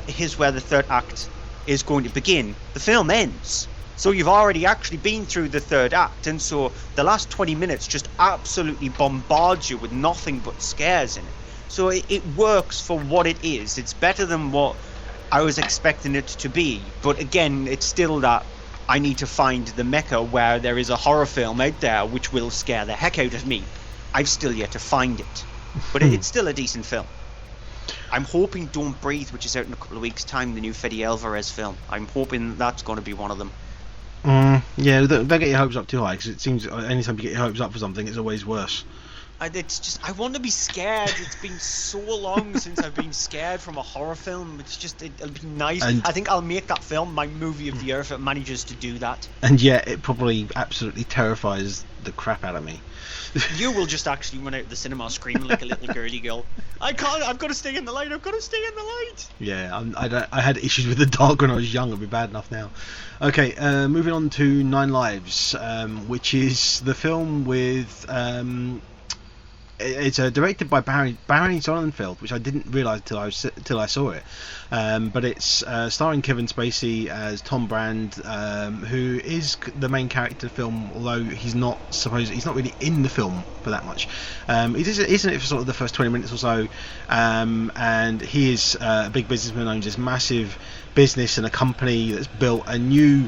here's where the third act is going to begin, the film ends. So you've already actually been through the third act, and so the last 20 minutes just absolutely bombards you with nothing but scares in it. So it works for what it is. It's better than what I was expecting it to be, but again, it's still that I need to find the mecca where there is a horror film out there which will scare the heck out of me. I've still yet to find it, but it's still a decent film. I'm hoping Don't Breathe, which is out in a couple of weeks' time, the new Fede Alvarez film, I'm hoping that's going to be one of them. Yeah, don't get your hopes up too high, because it seems anytime you get your hopes up for something, it's always worse. It's just, I want to be scared. It's been so long since I've been scared from a horror film. It's just, it'll be nice. And I think I'll make that film my movie of the year if it manages to do that. And yet, it probably absolutely terrifies the crap out of me. You will just actually run out of the cinema screaming like a little girly girl. I can't, I've got to stay in the light, I've got to stay in the light. Yeah, I had issues with the dark when I was young. It'd be bad enough now. Okay, moving on to Nine Lives, which is the film with... it's directed by Barry Sonnenfeld, which I didn't realise till I saw it. But it's starring Kevin Spacey as Tom Brand, who is the main character of the film, although he's not really in the film for that much. He's in it for sort of the first 20 minutes or so, and he is a big businessman, owns this massive business and a company that's built a new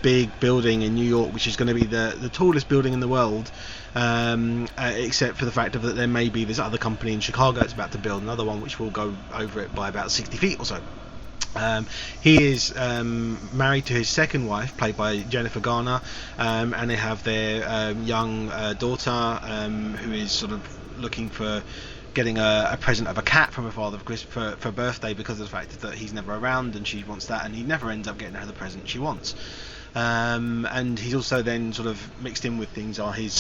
big building in New York, which is going to be the tallest building in the world. Except for the fact that there may be this other company in Chicago that's about to build another one which will go over it by about 60 feet or so. He is married to his second wife, played by Jennifer Garner, and they have their young daughter who is sort of looking for getting a present of a cat from her father for birthday because of the fact that he's never around and she wants that, and he never ends up getting her the present she wants. And he's also then sort of mixed in with things are his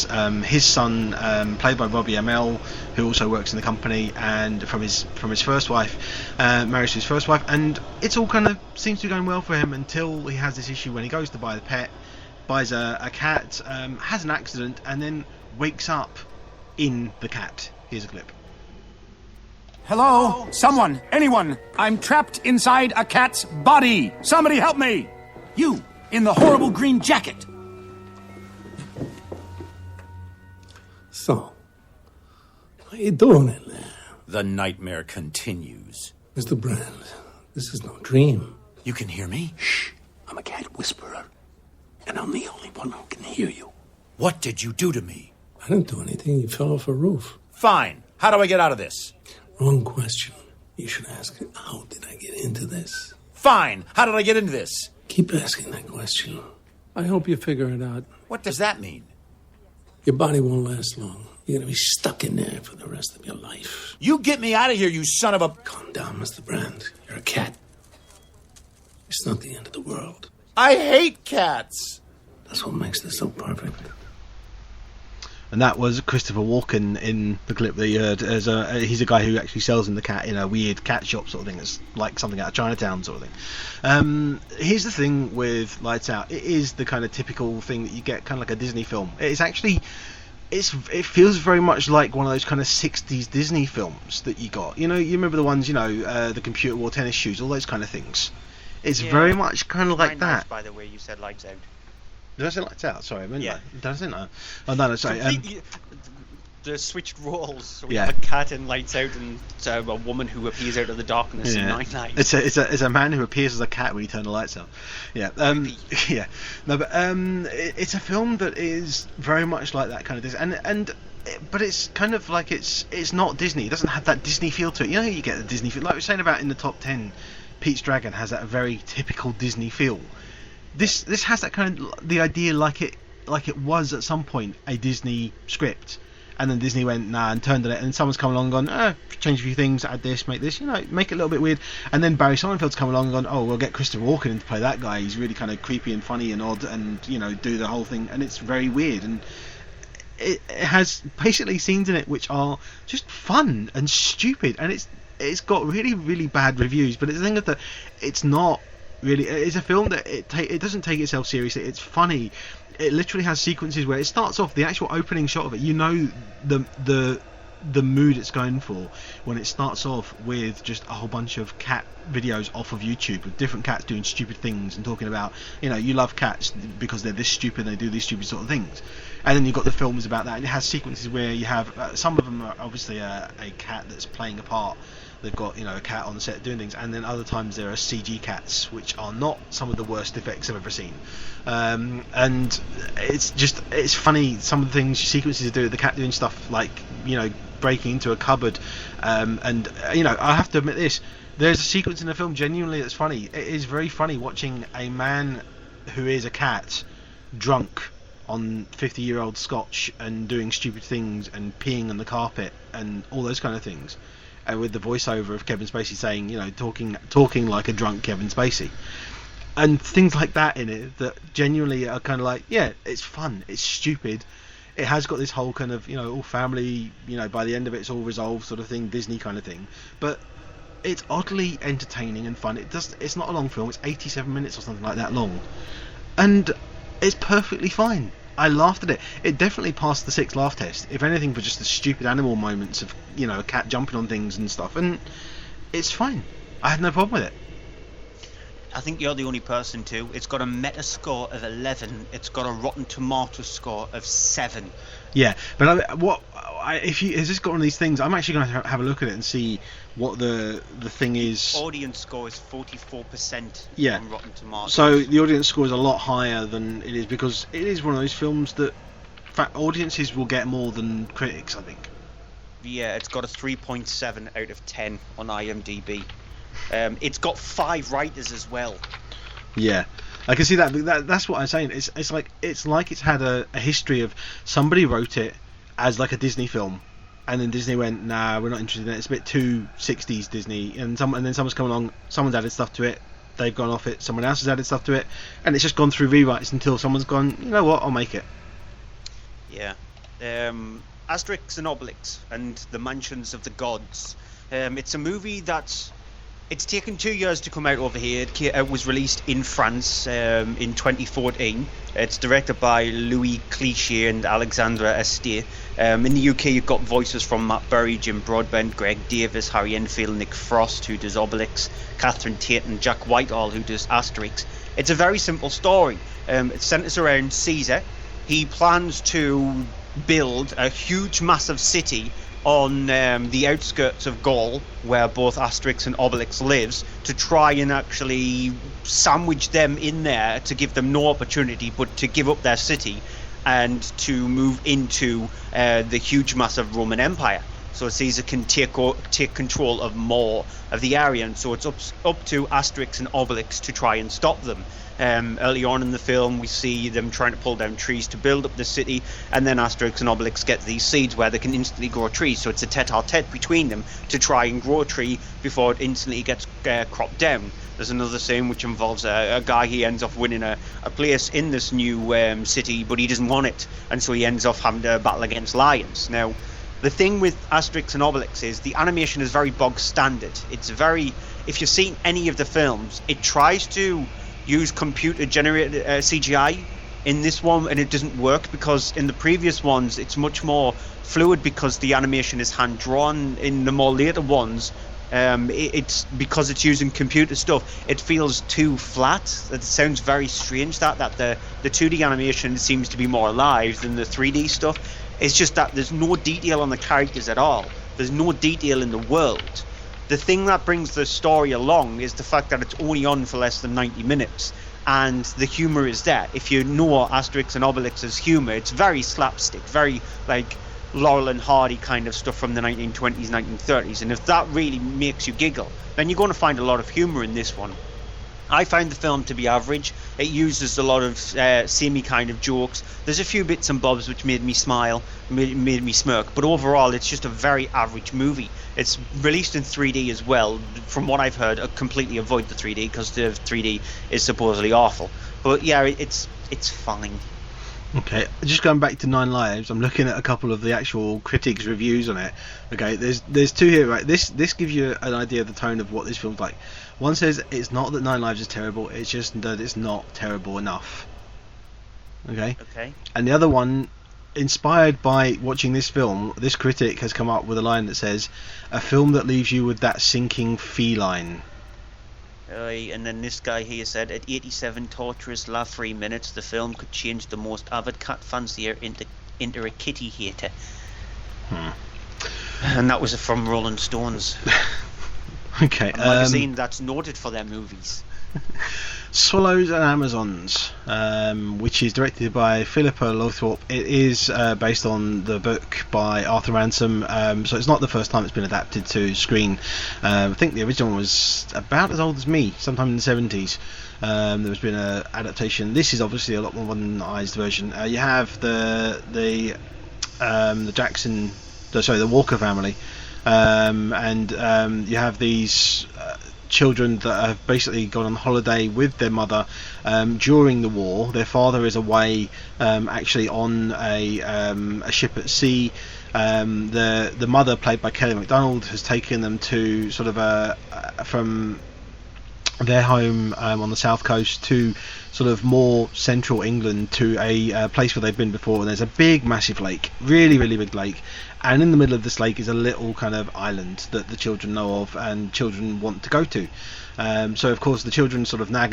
son, played by Robbie Amell, who also works in the company, and from his first wife, married to his first wife, and it's all kind of seems to be going well for him until he has this issue when he goes to buy the pet, buys a cat, has an accident, and then wakes up in the cat. Here's a clip. Hello? Someone, anyone, I'm trapped inside a cat's body. Somebody help me. You, in the horrible green jacket. So, what are you doing in there? The nightmare continues. Mr. Brand, this is no dream. You can hear me? Shh, I'm a cat whisperer, and I'm the only one who can hear you. What did you do to me? I didn't do anything, you fell off a roof. Fine. How do I get out of this? Wrong question. You should ask, how did I get into this? Fine. How did I get into this? Keep asking that question. I hope you figure it out. What does that mean? Your body won't last long. You're gonna be stuck in there for the rest of your life. You get me out of here, you son of a... Calm down, Mr. Brand. You're a cat. It's not the end of the world. I hate cats! That's what makes this so perfect. And that was Christopher Walken in the clip that you heard. He's a guy who actually sells in the cat in a weird cat shop sort of thing. It's like something out of Chinatown sort of thing. Here's the thing with Lights Out. It is the kind of typical thing that you get, kind of like a Disney film. It's actually... it feels very much like one of those kind of 60s Disney films that you got. You know, you remember the ones, the computer wore tennis shoes, all those kind of things. It's very much kind of like that. Nice, by the way, you said Lights Out. Did I say Lights Out? Sorry, I meant yeah. Did I say no? Oh no, sorry. The switched roles. So we Yeah. have a cat in Lights Out and a woman who appears out of the darkness in Night Lights. It's a man who appears as a cat when you turn the lights out. Yeah. Yeah. No, but it's a film that is very much like that kind of thing, but it's kind of like it's not Disney. It doesn't have that Disney feel to it. You know, you get the Disney feel, like we were saying about in the top 10. Pete's Dragon has that very typical Disney feel. This has that kind of the idea like it was at some point a Disney script, and then Disney went nah and turned it, and someone's come along and gone change a few things, add this, make this, make it a little bit weird, and then Barry Sonnenfeld's come along and gone, oh, we'll get Christopher Walken in to play that guy. He's really kind of creepy and funny and odd, and do the whole thing, and it's very weird, and it has basically scenes in it which are just fun and stupid, and it's got really, really bad reviews, but it's the thing that it's not really. It's a film that it doesn't take itself seriously. It's funny. It literally has sequences where it starts off, the actual opening shot of it, the mood it's going for when it starts off with just a whole bunch of cat videos off of YouTube with different cats doing stupid things and talking about, you love cats because they're this stupid, they do these stupid sort of things. And then you've got the films about that, and it has sequences where you have some of them are obviously a cat that's playing a part. They've got a cat on the set doing things, and then other times there are CG cats, which are not some of the worst effects I've ever seen. And it's funny, some of the things sequences do with the cat doing stuff like breaking into a cupboard, and I have to admit this. There's a sequence in the film genuinely that's funny. It is very funny watching a man who is a cat drunk on 50-year-old scotch and doing stupid things and peeing on the carpet and all those kind of things, and with the voiceover of Kevin Spacey saying, talking like a drunk Kevin Spacey, and things like that in it that genuinely are kind of like, yeah, it's fun, it's stupid. It has got this whole kind of, all family, by the end of it, it's all resolved sort of thing, Disney kind of thing. But it's oddly entertaining and fun. It's not a long film. It's 87 minutes or something like that long. And it's perfectly fine. I laughed at it. It definitely passed the 6 laugh test, if anything, for just the stupid animal moments of, a cat jumping on things and stuff. And it's fine. I had no problem with it. I think you're the only person too. It's got a Metascore of 11. It's got a Rotten Tomatoes score of 7. Yeah, but if has this got one of these things? I'm actually going to have a look at it and see what the thing is. Audience score is 44%. Yeah. On Rotten Tomatoes. So the audience score is a lot higher than it is, because it is one of those films that, in fact, audiences will get more than critics, I think. Yeah, it's got a 3.7 out of 10 on IMDb. It's got 5 writers as well. Yeah, I can see that. But that's what I'm saying. It's like it's had a history of somebody wrote it as like a Disney film, and then Disney went, nah, we're not interested in it. It's a bit too 60s Disney. And then someone's come along, someone's added stuff to it, they've gone off it, someone else has added stuff to it, and it's just gone through rewrites until someone's gone, you know what, I'll make it. Yeah. Asterix and Obelix and the Mansions of the Gods. It's a movie it's taken 2 years to come out over here. It was released in France in 2014. It's directed by Louis Clichy and Alexandre Astier. In the UK, you've got voices from Matt Berry, Jim Broadbent, Greg Davis, Harry Enfield, Nick Frost, who does Obelix, Catherine Tate, and Jack Whitehall, who does Asterix. It's a very simple story. It centres around Caesar. He plans to build a huge, massive city on the outskirts of Gaul, where both Asterix and Obelix lives, to try and actually sandwich them in there, to give them no opportunity but to give up their city and to move into the huge, massive Roman Empire. So Caesar can take control of more of the area, and so it's up to Asterix and Obelix to try and stop them. Early on in the film, we see them trying to pull down trees to build up the city, and then Asterix and Obelix get these seeds where they can instantly grow trees. So it's a tete-a-tete between them to try and grow a tree before it instantly gets cropped down. There's another scene which involves a guy. He ends up winning a place in this new city, but he doesn't want it, and so he ends up having to battle against lions. Now, the thing with Asterix and Obelix is the animation is very bog standard. It's very, if you've seen any of the films, it tries to use computer generated CGI in this one, and it doesn't work, because in the previous ones it's much more fluid because the animation is hand drawn. In the more later ones, it's because it's using computer stuff, it feels too flat. It sounds very strange that the 2D animation seems to be more alive than the 3D stuff. It's just that there's no detail on the characters at all. There's no detail in the world. The thing that brings the story along is the fact that it's only on for less than 90 minutes, and the humour is there. If you know Asterix and Obelix's humour, it's very slapstick, very like Laurel and Hardy kind of stuff from the 1920s, 1930s, and if that really makes you giggle, then you're going to find a lot of humour in this one. I found the film to be average. It uses a lot of samey kind of jokes. There's a few bits and bobs which made me smile, made me smirk, but overall it's just a very average movie. It's released in 3D as well. From what I've heard, I completely avoid the 3D because the 3D is supposedly awful. But yeah, it's fine. Okay, just going back to Nine Lives, I'm looking at a couple of the actual critics' reviews on it. Okay, there's two here, right? This gives you an idea of the tone of what this film's like. One says it's not that Nine Lives is terrible, it's just that it's not terrible enough. Okay? Okay. And the other one, inspired by watching this film, this critic has come up with a line that says, a film that leaves you with that sinking feline. And then this guy here said, at 87 torturous laugh-free minutes, the film could change the most avid cat fancier into a kitty hater. And that was from Rolling Stones. Okay. A magazine that's noted for their movies. Swallows and Amazons, which is directed by Philippa Lowthorpe. It is based on the book by Arthur Ransom, so it's not the first time it's been adapted to screen. I think the original was about as old as me, sometime in the 70s. There's been an adaptation. This is obviously a lot more modernised version. You have the Walker family, and you have these children that have basically gone on holiday with their mother during the war. Their father is away, actually on a ship at sea. The mother, played by Kelly MacDonald, has taken them to sort of from their home on the south coast to sort of more central England, to a place where they've been before. And there's a big, massive lake, really, really big lake. And in the middle of this lake is a little kind of island that the children know of and children want to go to. So of course the children sort of nag.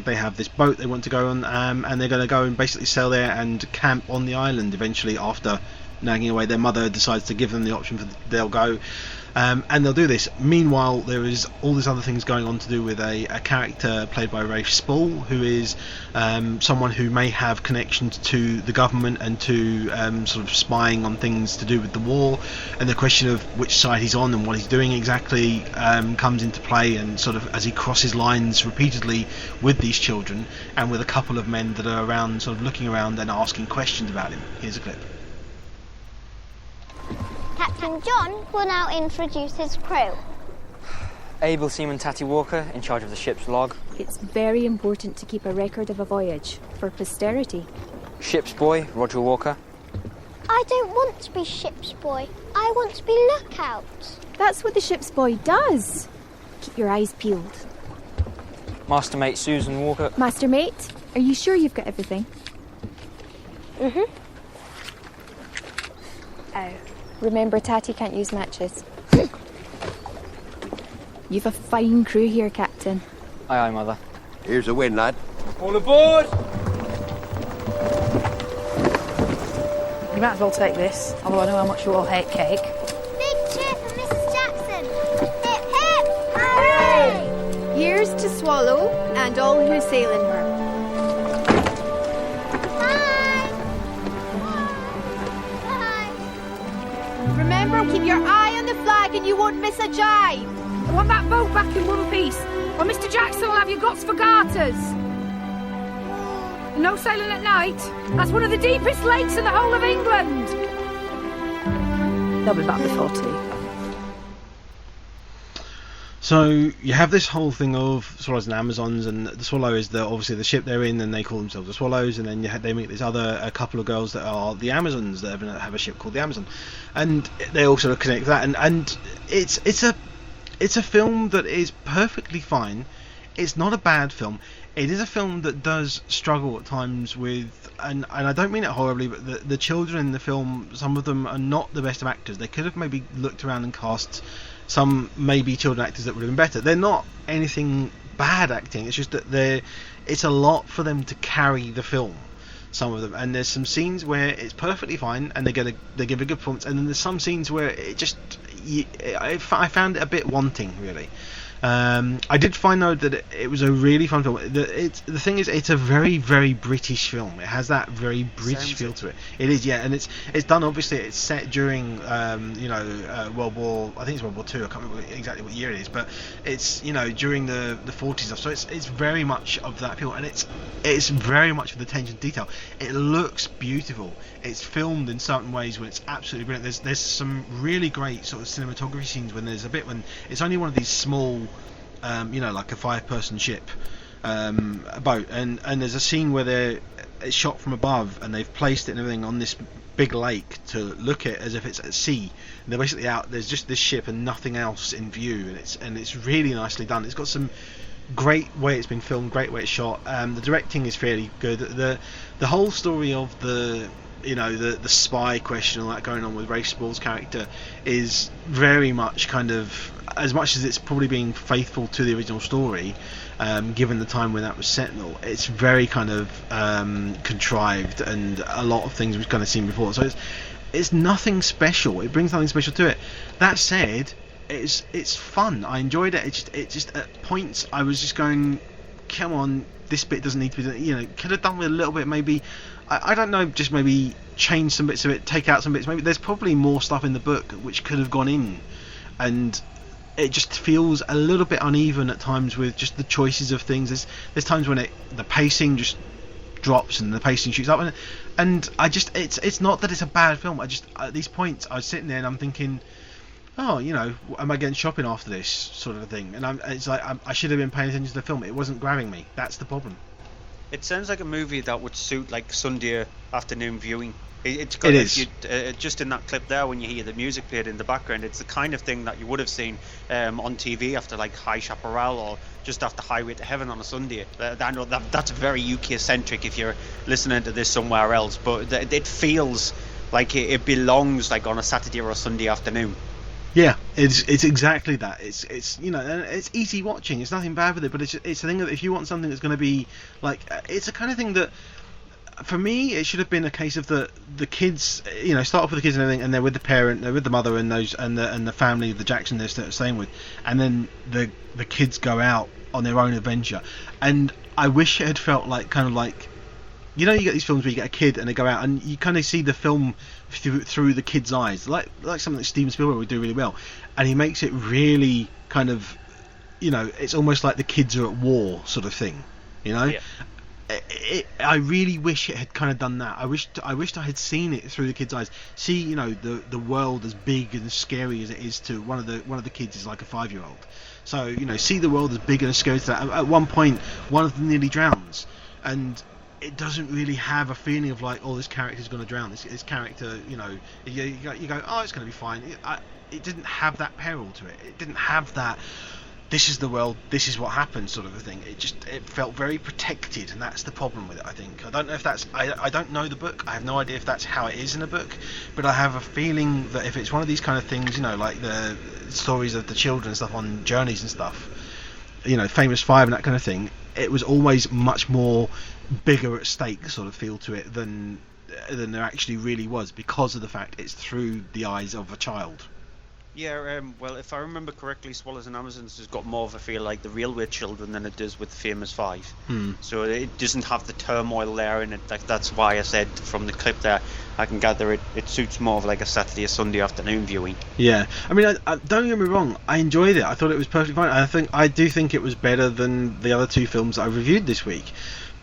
They have this boat they want to go on, and they're going to go and basically sail there and camp on the island eventually. After nagging away, their mother decides to give them the option they'll go. And they'll do this. Meanwhile, there is all these other things going on to do with a character played by Rafe Spall, who is someone who may have connections to the government and to sort of spying on things to do with the war. And the question of which side he's on and what he's doing exactly comes into play, and sort of as he crosses lines repeatedly with these children and with a couple of men that are around, sort of looking around and asking questions about him. Here's a clip. Cats Captain John will now introduce his crew. Able Seaman Tatty Walker, in charge of the ship's log. It's very important to keep a record of a voyage, for posterity. Ship's boy, Roger Walker. I don't want to be ship's boy. I want to be lookout. That's what the ship's boy does. Keep your eyes peeled. Master Mate Susan Walker. Master Mate, are you sure you've got everything? Mm-hmm. Oh, remember Tatty can't use matches. You've a fine crew here, Captain. Aye, aye, Mother. Here's a win, lad. All aboard! You might as well take this, although I know how much you all hate cake. Big cheer for Mrs. Jackson. Hip, hip, hooray! Here's to Swallow and all who sail in her. Remember, keep your eye on the flag and you won't miss a jive. I want that boat back in one piece, or Mr. Jackson will have your guts for garters. And no sailing at night. That's one of the deepest lakes in the whole of England. They'll be back before tea. So you have this whole thing of Swallows and Amazons, and the Swallow is obviously the ship they're in, and they call themselves the Swallows, and then they meet this a couple of girls that are the Amazons that have a ship called the Amazon, and they all sort of connect that, and it's a film that is perfectly fine. It's not a bad film. It is a film that does struggle at times with, and I don't mean it horribly, but the children in the film, some of them are not the best of actors. They could have maybe looked around and cast some maybe children actors that would have been better. They're not anything bad acting. It's just that it's a lot for them to carry the film. Some of them, and there's some scenes where it's perfectly fine and they give a good performance, and then there's some scenes where it just I found it a bit wanting, really. I did find though that it was a really fun film. The thing is, it's a very, very British film. It has that very British feel to it. It is, yeah, and it's done. Obviously, it's set during World War. I think it's World War II. I can't remember exactly what year it is, but it's during the 40s stuff. So it's very much of that feel, and it's very much of the attention to detail. It looks beautiful. It's filmed in certain ways when it's absolutely brilliant. There's some really great sort of cinematography scenes when there's a bit when it's only one of these small, like a 5-person ship, boat, and there's a scene where it's shot from above and they've placed it and everything on this big lake to look at as if it's at sea. And they're basically out. There's just this ship and nothing else in view, and it's really nicely done. It's got some great way it's been filmed, great way it's shot. The directing is fairly good. The whole story of the spy question, all that going on with Rafe Spall's character, is very much kind of, as much as it's probably being faithful to the original story, given the time when that was set and all, it's very kind of contrived, and a lot of things we've kind of seen before. So it's nothing special. It brings nothing special to it. That said, it's fun. I enjoyed it. It just at points I was just going, come on, this bit doesn't need to be done. Could have done with a little bit, maybe. I don't know, just maybe change some bits of it, take out some bits. Maybe there's probably more stuff in the book which could have gone in, and it just feels a little bit uneven at times with just the choices of things. There's times when the pacing just drops and the pacing shoots up, and it's not that it's a bad film. At these points I was sitting there and I'm thinking, oh, am I getting shopping after this sort of a thing? And it's like I should have been paying attention to the film. It wasn't grabbing me. That's the problem. It sounds like a movie that would suit like Sunday afternoon viewing. It's got, it is. Just in that clip there, when you hear the music played in the background, it's the kind of thing that you would have seen on TV after like High Chaparral or just after Highway to Heaven on a Sunday. I know that's very UK-centric if you're listening to this somewhere else, but it feels like it belongs like on a Saturday or a Sunday afternoon. Yeah, it's exactly that. It's and it's easy watching. It's nothing bad with it, but it's a thing that if you want something that's going to be like, it's a kind of thing that, for me, it should have been a case of the kids, start off with the kids and everything, and they're with the parent, they're with the mother and the family, the Jackson they're staying with, and then the kids go out on their own adventure. And I wish it had felt like kind of like, you get these films where you get a kid and they go out and you kind of see the film through the kid's eyes, like something that Steven Spielberg would do really well, and he makes it really kind of, it's almost like the kids are at war sort of thing, Yeah. I really wish it had kind of done that. I wished I had seen it through the kids' eyes. See, you know, the world as big and scary as it is to one of the kids is like a 5-year-old. So, you know, see the world as big and as scary as that. At one point, one of them nearly drowns, and it doesn't really have a feeling of like, oh, this character's going to drown. This character, you know, you go, oh, it's going to be fine. It didn't have that peril to it. It didn't have that. This is the world, this is what happens sort of a thing. It felt very protected, and that's the problem with it, I think. I don't know if that's... I don't know the book. I have no idea if that's how it is in a book, but I have a feeling that if it's one of these kind of things, you know, like the stories of the children and stuff on journeys and stuff, you know, Famous Five and that kind of thing, it was always much more bigger at stake sort of feel to it than there actually really was, because of the fact it's through the eyes of a child. Yeah, well, if I remember correctly, Swallows and Amazons has got more of a feel like the Railway Children than it does with Famous Five. So it doesn't have the turmoil there, and that's why I said from the clip there, I can gather it suits more of like a Saturday or Sunday afternoon viewing. Yeah, I mean, I don't get me wrong, I enjoyed it. I thought it was perfectly fine. I do think it was better than the other two films that I reviewed this week.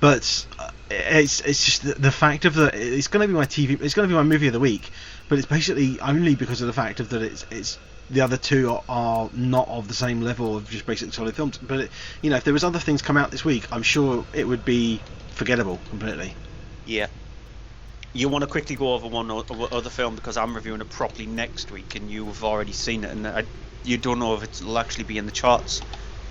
But it's just the fact of that it's going to be it's going to be my movie of the week. But it's basically only because of the fact of that it's the other two are not of the same level of just basic solid films. But you know, if there was other things come out this week, I'm sure it would be forgettable completely. Yeah. You want to quickly go over one other film because I'm reviewing it properly next week, and you've already seen it, and you don't know if it'll actually be in the charts.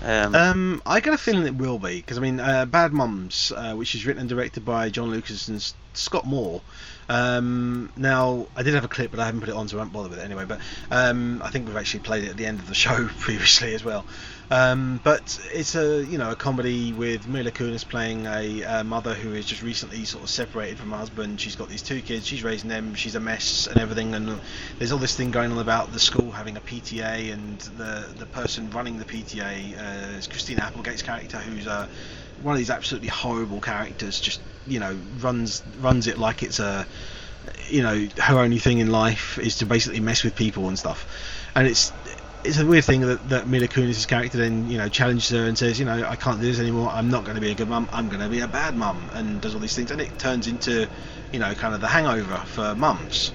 I get a feeling it will be, because I mean, Bad Moms, which is written and directed by John Lucas and Scott Moore. Now, I did have a clip, but I haven't put it on, so I won't bother with it anyway. But I think we've actually played it at the end of the show previously as well. But it's a comedy with Mila Kunis playing a mother who is just recently sort of separated from her husband. She's got these two kids, she's raising them, she's a mess and everything, and there's all this thing going on about the school having a PTA, and the person running the PTA is Christina Applegate's character, who's one of these absolutely horrible characters, just, you know, runs it like it's her only thing in life is to basically mess with people and stuff. And it's a weird thing that Mila Kunis' character then, you know, challenges her and says, you know, I can't do this anymore, I'm not going to be a good mum, I'm going to be a bad mum, and does all these things, and it turns into, you know, kind of the Hangover for mums.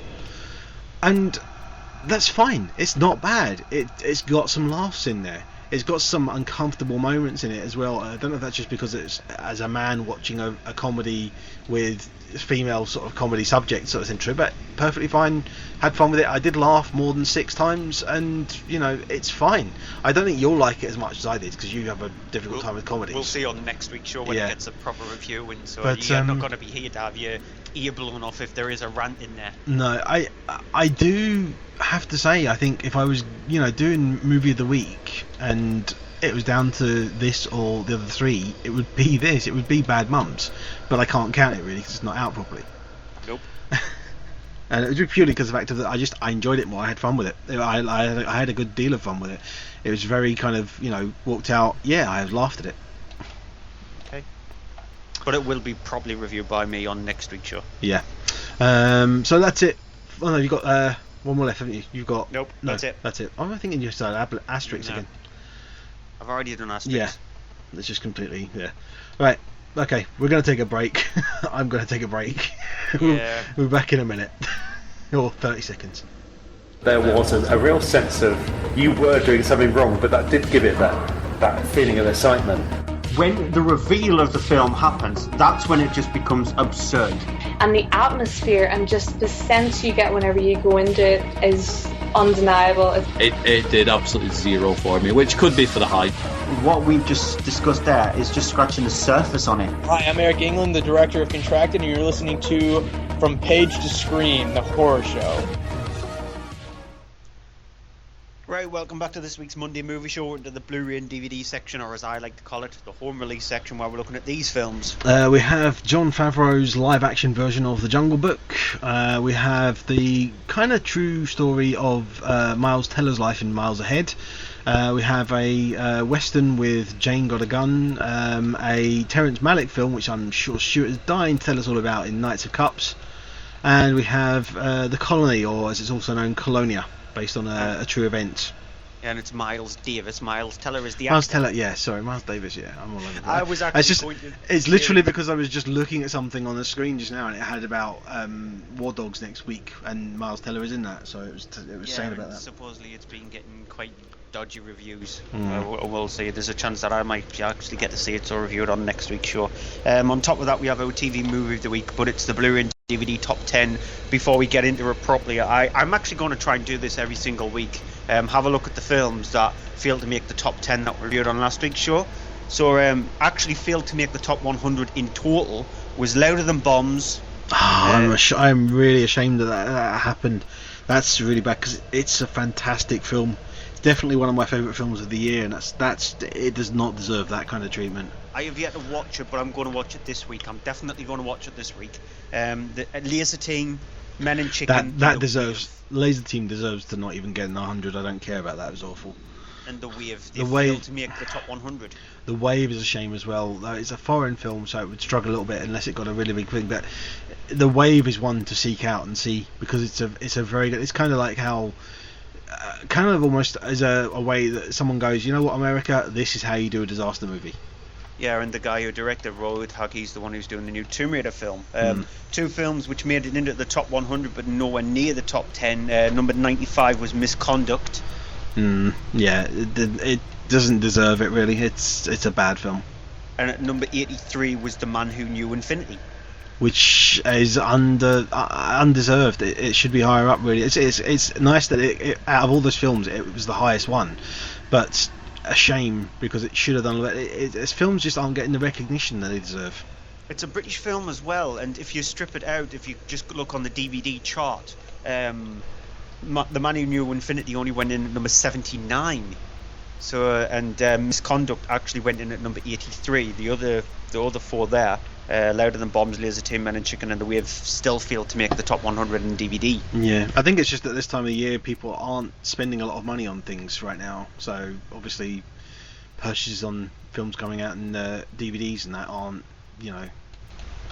And that's fine, it's not bad, it's got some laughs in there. It's got some uncomfortable moments in it as well. I don't know if that's just because it's as a man watching a comedy with female sort of comedy subjects sort of thing, but perfectly fine, had fun with it. I did laugh more than 6 times, and you know, it's fine. I don't think you'll like it as much as I did, because you have a difficult time with comedies. We'll see on next week's show when it gets a proper review, and so but, you're not going to be here to have your ear blown off if there is a rant in there. No, I do have to say, I think if I was, you know, doing movie of the week and it was down to this or the other 3, it would be this. It would be Bad Mums, but I can't count it really because it's not out properly. Nope. And it was purely because of the fact that I enjoyed it more. I had fun with it. I had a good deal of fun with it. It was very kind of, you know, walked out. Yeah, I laughed at it. Okay. But it will be probably reviewed by me on next week's show. Yeah. So that's it. Oh no, you've got one more left, haven't you? You've got... Nope, no, that's it. That's it. I'm thinking you started Asterix again. I've already done Asterix. Yeah. It's just completely... Yeah. Right. Okay, we're going to take a break. I'm going to take a break. Yeah. We'll be back in a minute. Or 30 seconds. There was a real sense of you were doing something wrong, but that did give it that feeling of excitement. When the reveal of the film happens, that's when it just becomes absurd. And the atmosphere and just the sense you get whenever you go into it is undeniable. It did absolutely zero for me, which could be for the hype. What we've just discussed there is just scratching the surface on it. Hi, I'm Eric England, the director of Contracted, and you're listening to From Page to Screen, the horror show. Right, welcome back to this week's Monday Movie Show, into the Blu-ray and DVD section, or as I like to call it, the home release section, where we're looking at these films. We have Jon Favreau's live-action version of The Jungle Book. We have the kind of true story of Miles Teller's life in Miles Ahead. We have a western with Jane Got a Gun, a Terrence Malick film, which I'm sure Stuart is dying to tell us all about, in Knights of Cups. And we have The Colony, or as it's also known, Colonia, based on a true event. And it's Miles Davis. Miles Teller is the Miles actor. Teller, yeah, sorry, Miles Davis, yeah, I'm all over that. I was actually it's literally because I was just looking at something on the screen just now, and it had about War Dogs next week, and Miles Teller is in that, so it was saying about that. Supposedly it's been getting quite dodgy reviews. We'll see. There's a chance that I might actually get to see it or review it on next week's show. On top of that, we have our TV movie of the week, but it's the Blu-ray and DVD top 10. Before we get into it properly, I'm actually going to try and do this every single week. Have a look at the films that failed to make the top 10 that were reviewed on last week's show. So actually failed to make the top 100 in total was Louder Than Bombs. I'm really ashamed that happened. That's really bad because it's a fantastic film. It's definitely one of my favourite films of the year, and it does not deserve that kind of treatment. I have yet to watch it, but I'm going to watch it this week. I'm definitely going to watch it this week. The Laser Team, Men in Chicken. That deserves. Laser Team deserves to not even get in the 100. I don't care about that. It was awful. And The Wave. They failed to make the top 100. The Wave is a shame as well. It's a foreign film, so it would struggle a little bit unless it got a really big thing. But The Wave is one to seek out and see because it's a very good. It's kind of like how. Kind of almost as a way that someone goes, you know what, America, this is how you do a disaster movie. Yeah, and the guy who directed Roadhog, he's the one who's doing the new Tomb Raider film. Two films which made it into the top 100 but nowhere near the top 10. Number 95 was Misconduct. Yeah, it doesn't deserve it really. It's a bad film. And at number 83 was The Man Who Knew Infinity. Which is undeserved. It should be higher up really. It's nice that it out of all those films it was the highest one, but a shame because it should have done better. Its films just aren't getting the recognition that they deserve. It's a British film as well, and if you strip it out, if you just look on the DVD chart, The Man Who Knew Infinity only went in at number 79. So Misconduct actually went in at number 83. The other four there, Louder Than Bombs, Laser Team, Men in Chicken, and The Wave, still failed to make the top 100 in DVD. Yeah, I think it's just that this time of year people aren't spending a lot of money on things right now. So obviously purchases on films coming out and DVDs and that aren't,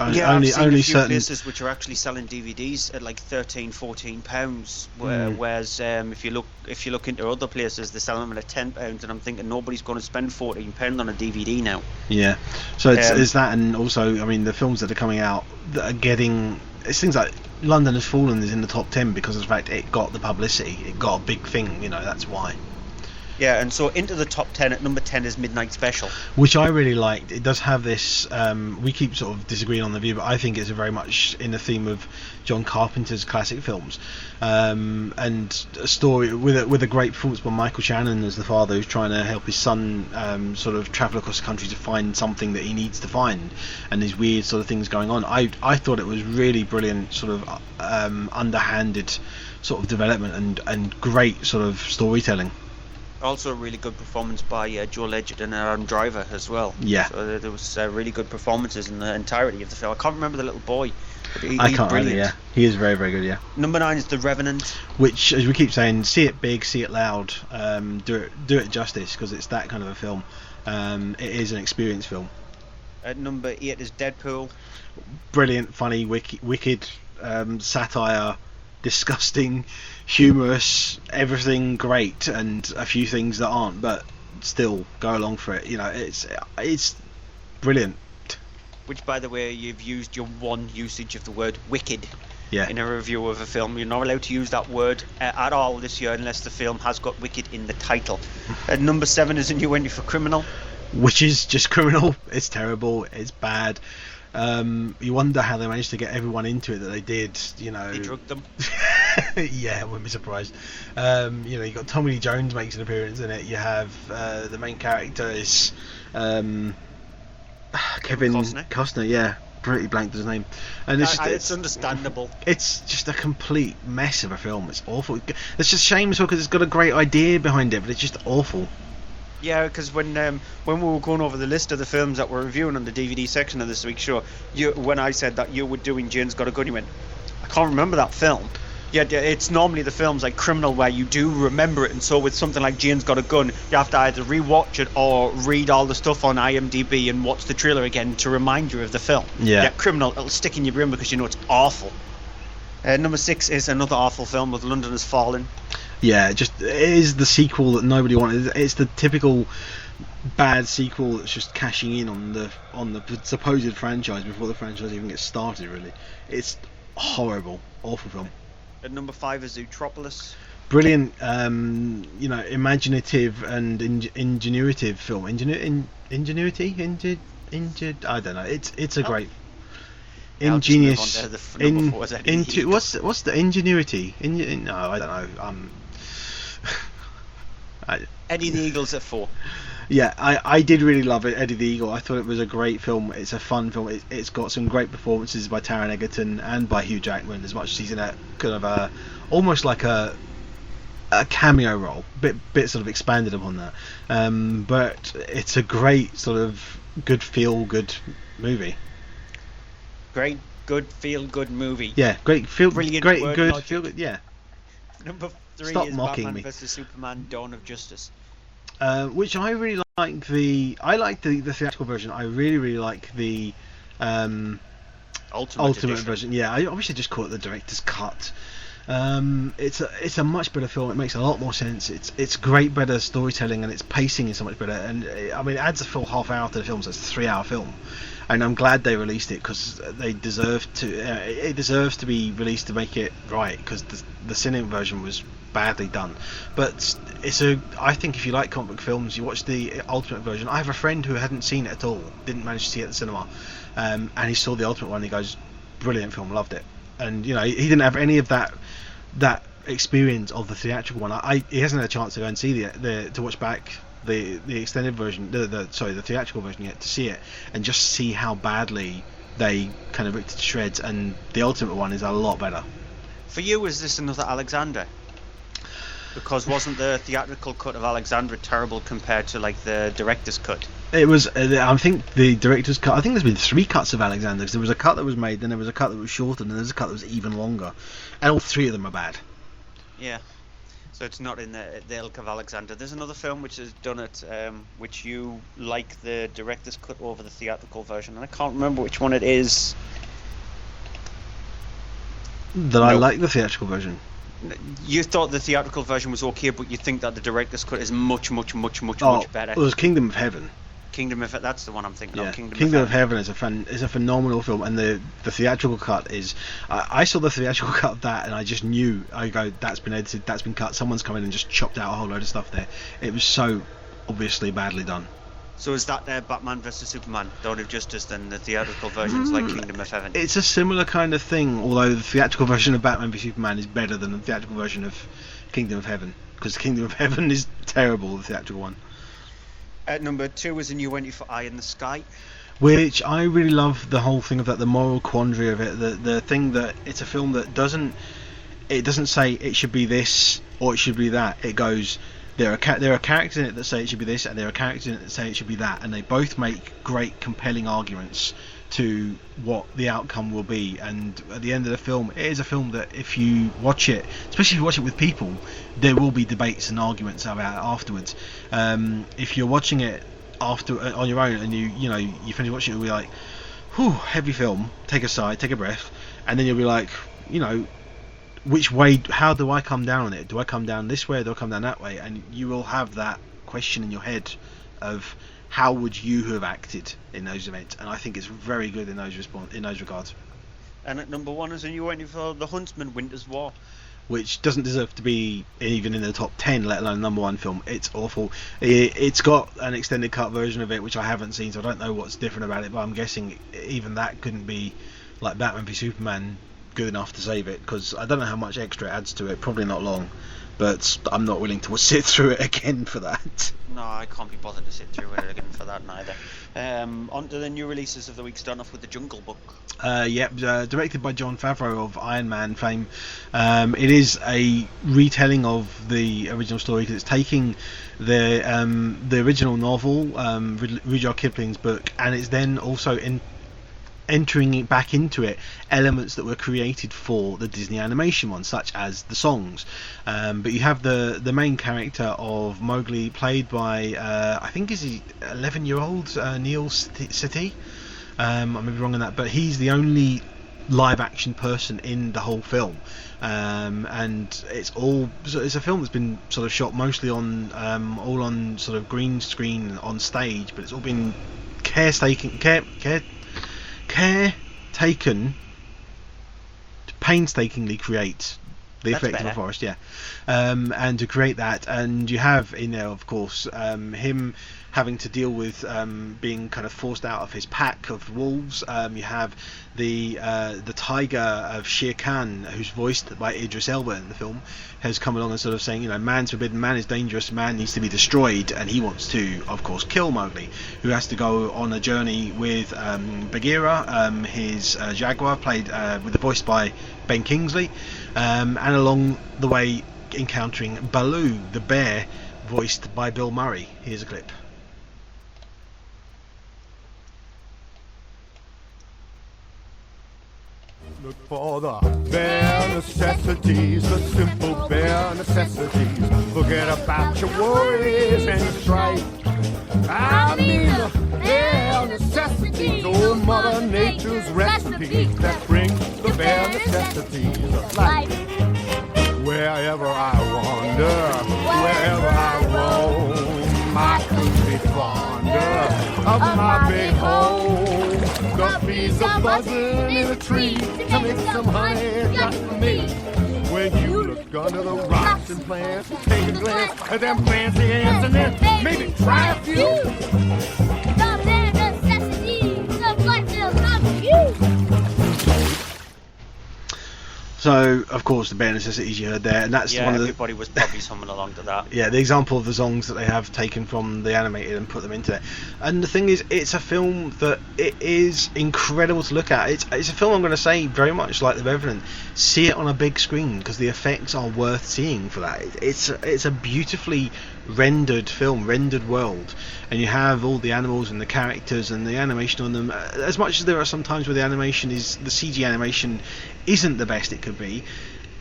I've seen a few places which are actually selling DVDs at like £13-14, whereas if you look into other places, they're selling them at £10, and I'm thinking nobody's going to spend £14 on a DVD now. Yeah, so it's that, and also, I mean, the films that are coming out that are getting, it's things like London Has Fallen is in the top 10 because of the fact it got the publicity, it got a big thing, that's why. Yeah, and so into the top 10 at number 10 is Midnight Special, which I really liked. It does have this. We keep sort of disagreeing on the view, but I think it's very much in the theme of John Carpenter's classic films, and a story with a great performance by Michael Shannon as the father who's trying to help his son sort of travel across the country to find something that he needs to find, and these weird sort of things going on. I thought it was really brilliant, sort of underhanded sort of development and great sort of storytelling. Also a really good performance by Joe Ledgett and Adam Driver as well. Yeah. So there was really good performances in the entirety of the film. I can't remember the little boy. But I can't either, yeah. He is very, very good, yeah. Number 9 is The Revenant. Which, as we keep saying, see it big, see it loud, do it justice, because it's that kind of a film. It is an experience film. At number 8 is Deadpool. Brilliant, funny, wicked satire, disgusting, humorous, everything great, and a few things that aren't, but still go along for it. It's brilliant. Which, by the way, you've used your one usage of the word wicked in a review of a film. You're not allowed to use that word at all this year unless the film has got wicked in the title. At number 7 is a new entry for Criminal. Which is just Criminal. It's terrible, it's bad. You wonder how they managed to get everyone into it that they did. They drugged them. Yeah, I wouldn't be surprised. You got Tommy Lee Jones makes an appearance in it. You have the main character is Kevin Costner. Yeah, pretty blanked his name, and it's understandable. It's just a complete mess of a film. It's awful. It's just a shame as well because it's got a great idea behind it, but it's just awful. Yeah, because when we were going over the list of the films that we're reviewing on the DVD section of this week's show, when I said that you were doing Jane's Got a Gun, you went, I can't remember that film. Yeah, it's normally the films like Criminal where you do remember it, and so with something like Jane's Got a Gun, you have to either rewatch it or read all the stuff on IMDb and watch the trailer again to remind you of the film. Yeah, Criminal, it'll stick in your brain because you know it's awful. Number 6 is another awful film with London Has Fallen. Yeah, it is the sequel that nobody wanted. It's the typical bad sequel that's just cashing in on the supposed franchise before the franchise even gets started. Really, it's horrible, awful film. At number 5 is Zootropolis. Brilliant, imaginative and ingenuitive film. Ingenuity. I don't know. It's a great. Ingenious. What's the ingenuity? No, I don't know. Eddie the Eagle's at 4. Yeah, I did really love it, Eddie the Eagle. I thought it was a great film. It's a fun film. It's got some great performances by Taron Egerton and by Hugh Jackman, as much as he's in a kind of almost like a cameo role, bit sort of expanded upon that. But it's a great sort of good feel-good movie. Great, good, feel-good movie. Yeah, great, feel, brilliant, great, word good, logic. feel-good. Yeah. Number 3 Stop is mocking Batman me. vs Superman: Dawn of Justice. Which I really like the theatrical version. I really like the ultimate version. Yeah, I wish they just call it the director's cut. It's a much better film. It makes a lot more sense. It's great, better storytelling, and its pacing is so much better. And I mean, it adds a full half hour to the film, so it's a 3-hour film. And I'm glad they released it because they deserve to. It deserves to be released to make it right, because the cinema version was badly done. But I think if you like comic book films, you watch the ultimate version. I have a friend who hadn't seen it at all, didn't manage to see it at the cinema, and he saw the ultimate one. And he goes, brilliant film, loved it. And he didn't have any of that experience of the theatrical one. He hasn't had a chance to go and see to watch back the extended version, the theatrical version yet, to see it and just see how badly they kind of ripped it to shreds. And the ultimate one is a lot better. For you, is this another Alexander? Because wasn't the theatrical cut of Alexandra terrible compared to like the director's cut? It was. I think the director's cut. I think there's been 3 cuts of Alexander, because there was a cut that was made, then there was a cut that was shortened, and there's a cut that was even longer, and all 3 of them are bad. Yeah. So it's not in the ilk of Alexander. There's another film which has done it, which you like the director's cut over the theatrical version, and I can't remember which one it is. I like the theatrical version. You thought the theatrical version was okay, but you think that the director's cut is much better. It was Kingdom of Heaven. Kingdom of that's the one I'm thinking of. Kingdom of Heaven is a phenomenal film, and the theatrical cut is. I saw the theatrical cut of that, and I just knew. I go, that's been edited, that's been cut. Someone's come in and just chopped out a whole load of stuff there. It was so obviously badly done. So is that Batman vs Superman: Dawn of Justice? Then the theatrical version's like Kingdom of Heaven. It's a similar kind of thing, although the theatrical version of Batman v Superman is better than the theatrical version of Kingdom of Heaven, because Kingdom of Heaven is terrible, the theatrical one. At number 2 is A New Entry for Eye in the Sky, which I really love the whole thing of that, the moral quandary of it, the thing that it's a film that doesn't say it should be this or it should be that. It goes, there are characters in it that say it should be this, and there are characters in it that say it should be that, and they both make great compelling arguments to what the outcome will be. And at the end of the film, it is a film that if you watch it, especially if you watch it with people, there will be debates and arguments about it afterwards. If you're watching it after on your own and you finish watching it, you'll be like, whew, heavy film, take a sigh, take a breath, and then you'll be like, which way, how do I come down on it? Do I come down this way or do I come down that way? And you will have that question in your head of how would you have acted in those events, and I think it's very good in those regards. And at number 1 is A New Entry for The Huntsman: Winter's War, which doesn't deserve to be even in the top 10, let alone number 1 film. It's awful. It's got an extended cut version of it, which I haven't seen, so I don't know what's different about it, but I'm guessing even that couldn't be like Batman v Superman good enough to save it, because I don't know how much extra it adds to it. Probably not long, but I'm not willing to sit through it again for that. No, I can't be bothered to sit through it again for that neither. On to the new releases of the week, starting off with The Jungle Book. Directed by Jon Favreau of Iron Man fame. It is a retelling of the original story, because it's taking the original novel, Rudyard Kipling's book, and it's then also entering it back into it elements that were created for the Disney animation one, such as the songs. But you have the main character of Mowgli, played by I think is he 11-year-old Neil Sethi. I may be wrong on that, but he's the only live action person in the whole film. And it's a film that's been sort of shot mostly on all on sort of green screen on stage, but it's all been care taken to painstakingly create the effect of a forest, and to create that. And you have in there, of course, him having to deal with being kind of forced out of his pack of wolves. You have the tiger of Shere Khan, who's voiced by Idris Elba in the film, has come along and sort of saying, you know, man's forbidden, man is dangerous, man needs to be destroyed, and he wants to, of course, kill Mowgli, who has to go on a journey with Bagheera, his jaguar, played with the voice by Ben Kingsley, and along the way encountering Baloo, the bear, voiced by Bill Murray. Here's a clip. Look for the bare necessities, the simple bare necessities. Forget about your worries and your strife. I mean the bare necessities, oh Mother Nature's recipes that bring the bare necessities of life. Wherever I wander, wherever I roam, I could be fonder of my big home. The bees are buzzing in a tree to make some honey just for me. When you look under the rocks and plants, take a glance at them fancy ants and then maybe try a few. The bare necessities of life will come to you. So, of course, the bare necessities you heard there, and that's one of the... everybody was probably humming along to that. Yeah, the example of the songs that they have taken from the animated and put them into it. And the thing is, it's a film that it is incredible to look at. It's a film, I'm going to say, very much like The Revenant. See it on a big screen, because the effects are worth seeing for that. It's a beautifully rendered film, rendered world, and you have all the animals and the characters and the animation on them. As much as there are some times where the CG animation isn't the best it could be,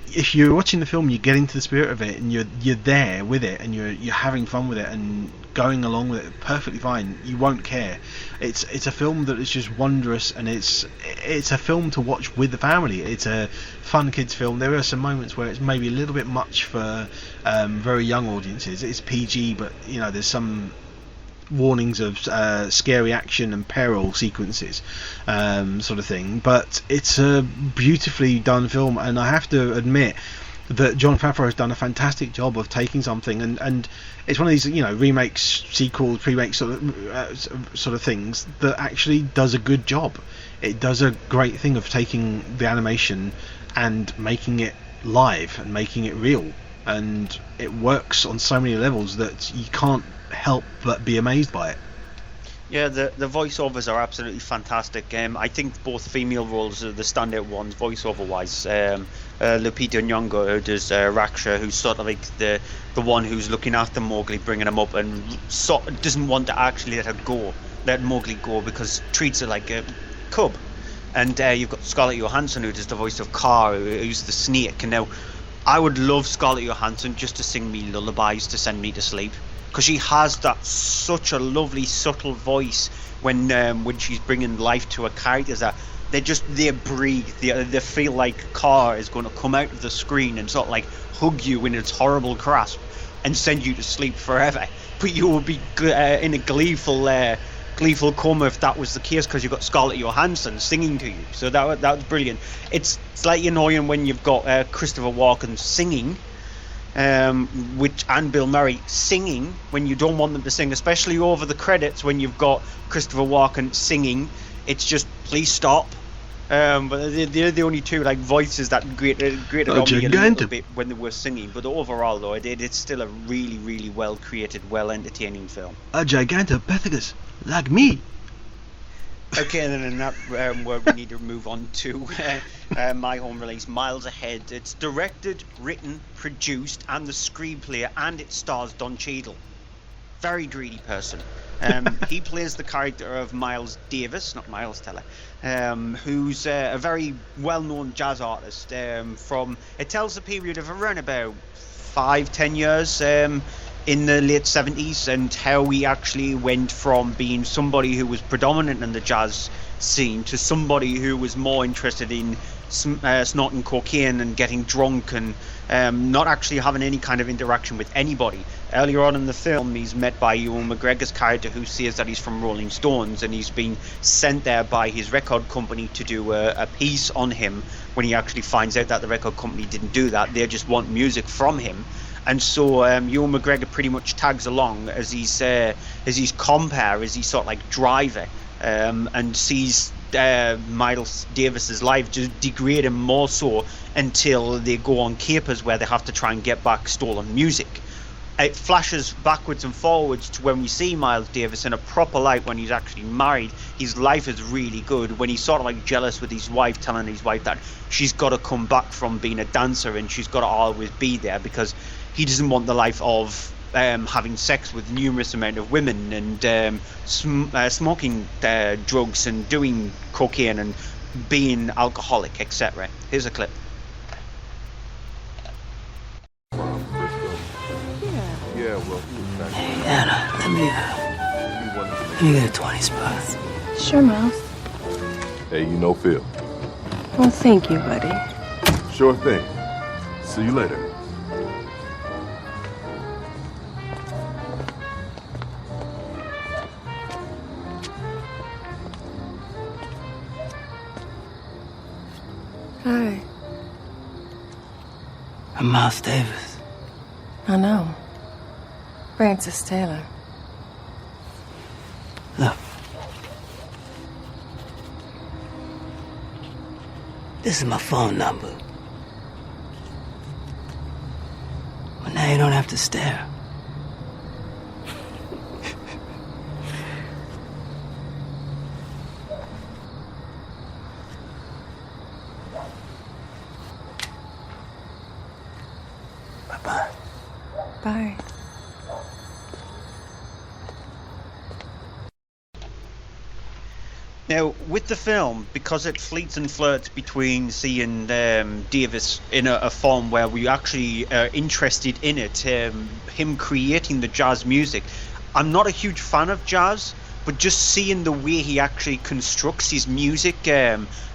if you're watching the film, you get into the spirit of it, and you're there with it, and you're having fun with it and going along with it perfectly fine. You won't care. It's a film that is just wondrous, and it's a film to watch with the family. It's a fun kids film. There are some moments where it's maybe a little bit much for very young audiences. It's PG, but you know, there's some warnings of scary action and peril sequences, sort of thing. But it's a beautifully done film, and I have to admit that Jon Favreau has done a fantastic job of taking something, and it's one of these, you know, remakes, sequels, remakes sort of things that actually does a good job. It does a great thing of taking the animation and making it live and making it real, and it works on so many levels that you can't help but be amazed by it. Yeah, the voiceovers are absolutely fantastic. I think both female roles are the standout ones, voiceover wise. Lupita Nyong'o, who does Raksha, who's sort of like the one who's looking after Mowgli, bringing him up, and doesn't want to actually let Mowgli go, because treats her like a cub. And you've got Scarlett Johansson, who does the voice of Car, who's the snake. And now, I would love Scarlett Johansson just to sing me lullabies to send me to sleep, because she has such a lovely, subtle voice when she's bringing life to her characters, that they breathe. They feel like Car is going to come out of the screen and sort of like hug you in its horrible grasp and send you to sleep forever. But you would be in a gleeful coma if that was the case, because you've got Scarlett Johansson singing to you. So that was brilliant. It's slightly annoying when you've got Christopher Walken singing, and Bill Murray singing when you don't want them to sing, especially over the credits when you've got Christopher Walken singing. It's just, please stop. But they're the only two like voices that grated on me a little bit when they were singing. But overall, though, it's still a really, really well created, well entertaining film. A Gigantopithecus like me. Okay, and then in that word, we need to move on to my home release, Miles Ahead. It's directed, written, produced, and the screenplay, and it stars Don Cheadle. Very greedy person. He plays the character of Miles Davis, not Miles Teller, who's a very well-known jazz artist. It tells the period of around about 5-10 years. in the late 70s, and how he actually went from being somebody who was predominant in the jazz scene to somebody who was more interested in snorting cocaine and getting drunk and not actually having any kind of interaction with anybody. Earlier on in the film, he's met by Ewan McGregor's character, who says that he's from Rolling Stones, and he's been sent there by his record company to do a piece on him. When he actually finds out that the record company didn't do that, they just want music from him. And so Ewan McGregor pretty much tags along as his compere, as his sort of like driver, and sees Miles Davis's life just degrade him more so until they go on capers where they have to try and get back stolen music. It flashes backwards and forwards to when we see Miles Davis in a proper light when he's actually married. His life is really good. When he's sort of like jealous with his wife, telling his wife that she's got to come back from being a dancer and she's got to always be there, because he doesn't want the life of having sex with numerous amount of women and smoking drugs and doing cocaine and being alcoholic, etc. Here's a clip. Yeah, well, he was back. Hey, Anna, let me get a 20 spot. Sure, Miles. Hey, you know Phil. Well, thank you, buddy. Sure thing. See you later. Hi. I'm Miles Davis. I know. Francis Taylor. Look. This is my phone number. But now you don't have to stare. Bye-bye. Bye. Now, with the film, because it fleets and flirts between seeing Davis in a form where we actually are interested in it, him creating the jazz music, I'm not a huge fan of jazz, but just seeing the way he actually constructs his music,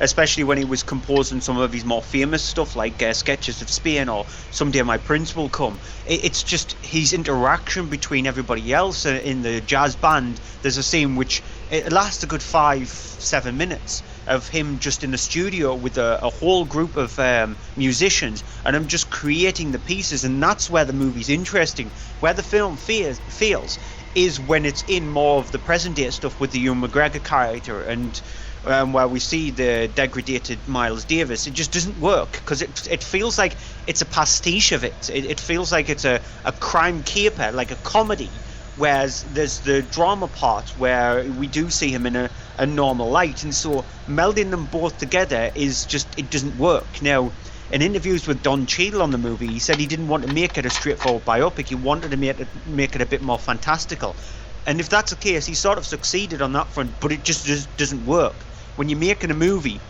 especially when he was composing some of his more famous stuff like Sketches of Spain or Someday My Prince Will Come, it's just his interaction between everybody else in the jazz band. There's a scene which it lasts a good 5-7 minutes of him just in the studio with a whole group of musicians, and him just creating the pieces, and that's where the movie's interesting. Where the film fails is when it's in more of the present day stuff with the Ewan McGregor character, and where we see the degraded Miles Davis. It just doesn't work, because it feels like it's a pastiche of it. It feels like it's a crime caper, like a comedy, whereas there's the drama part where we do see him in a normal light, and so melding them both together is just, it doesn't work. Now, in interviews with Don Cheadle on the movie, he said he didn't want to make it a straightforward biopic. He wanted to make it a bit more fantastical. And if that's the case, he sort of succeeded on that front, but it just doesn't work. When you're making a movie,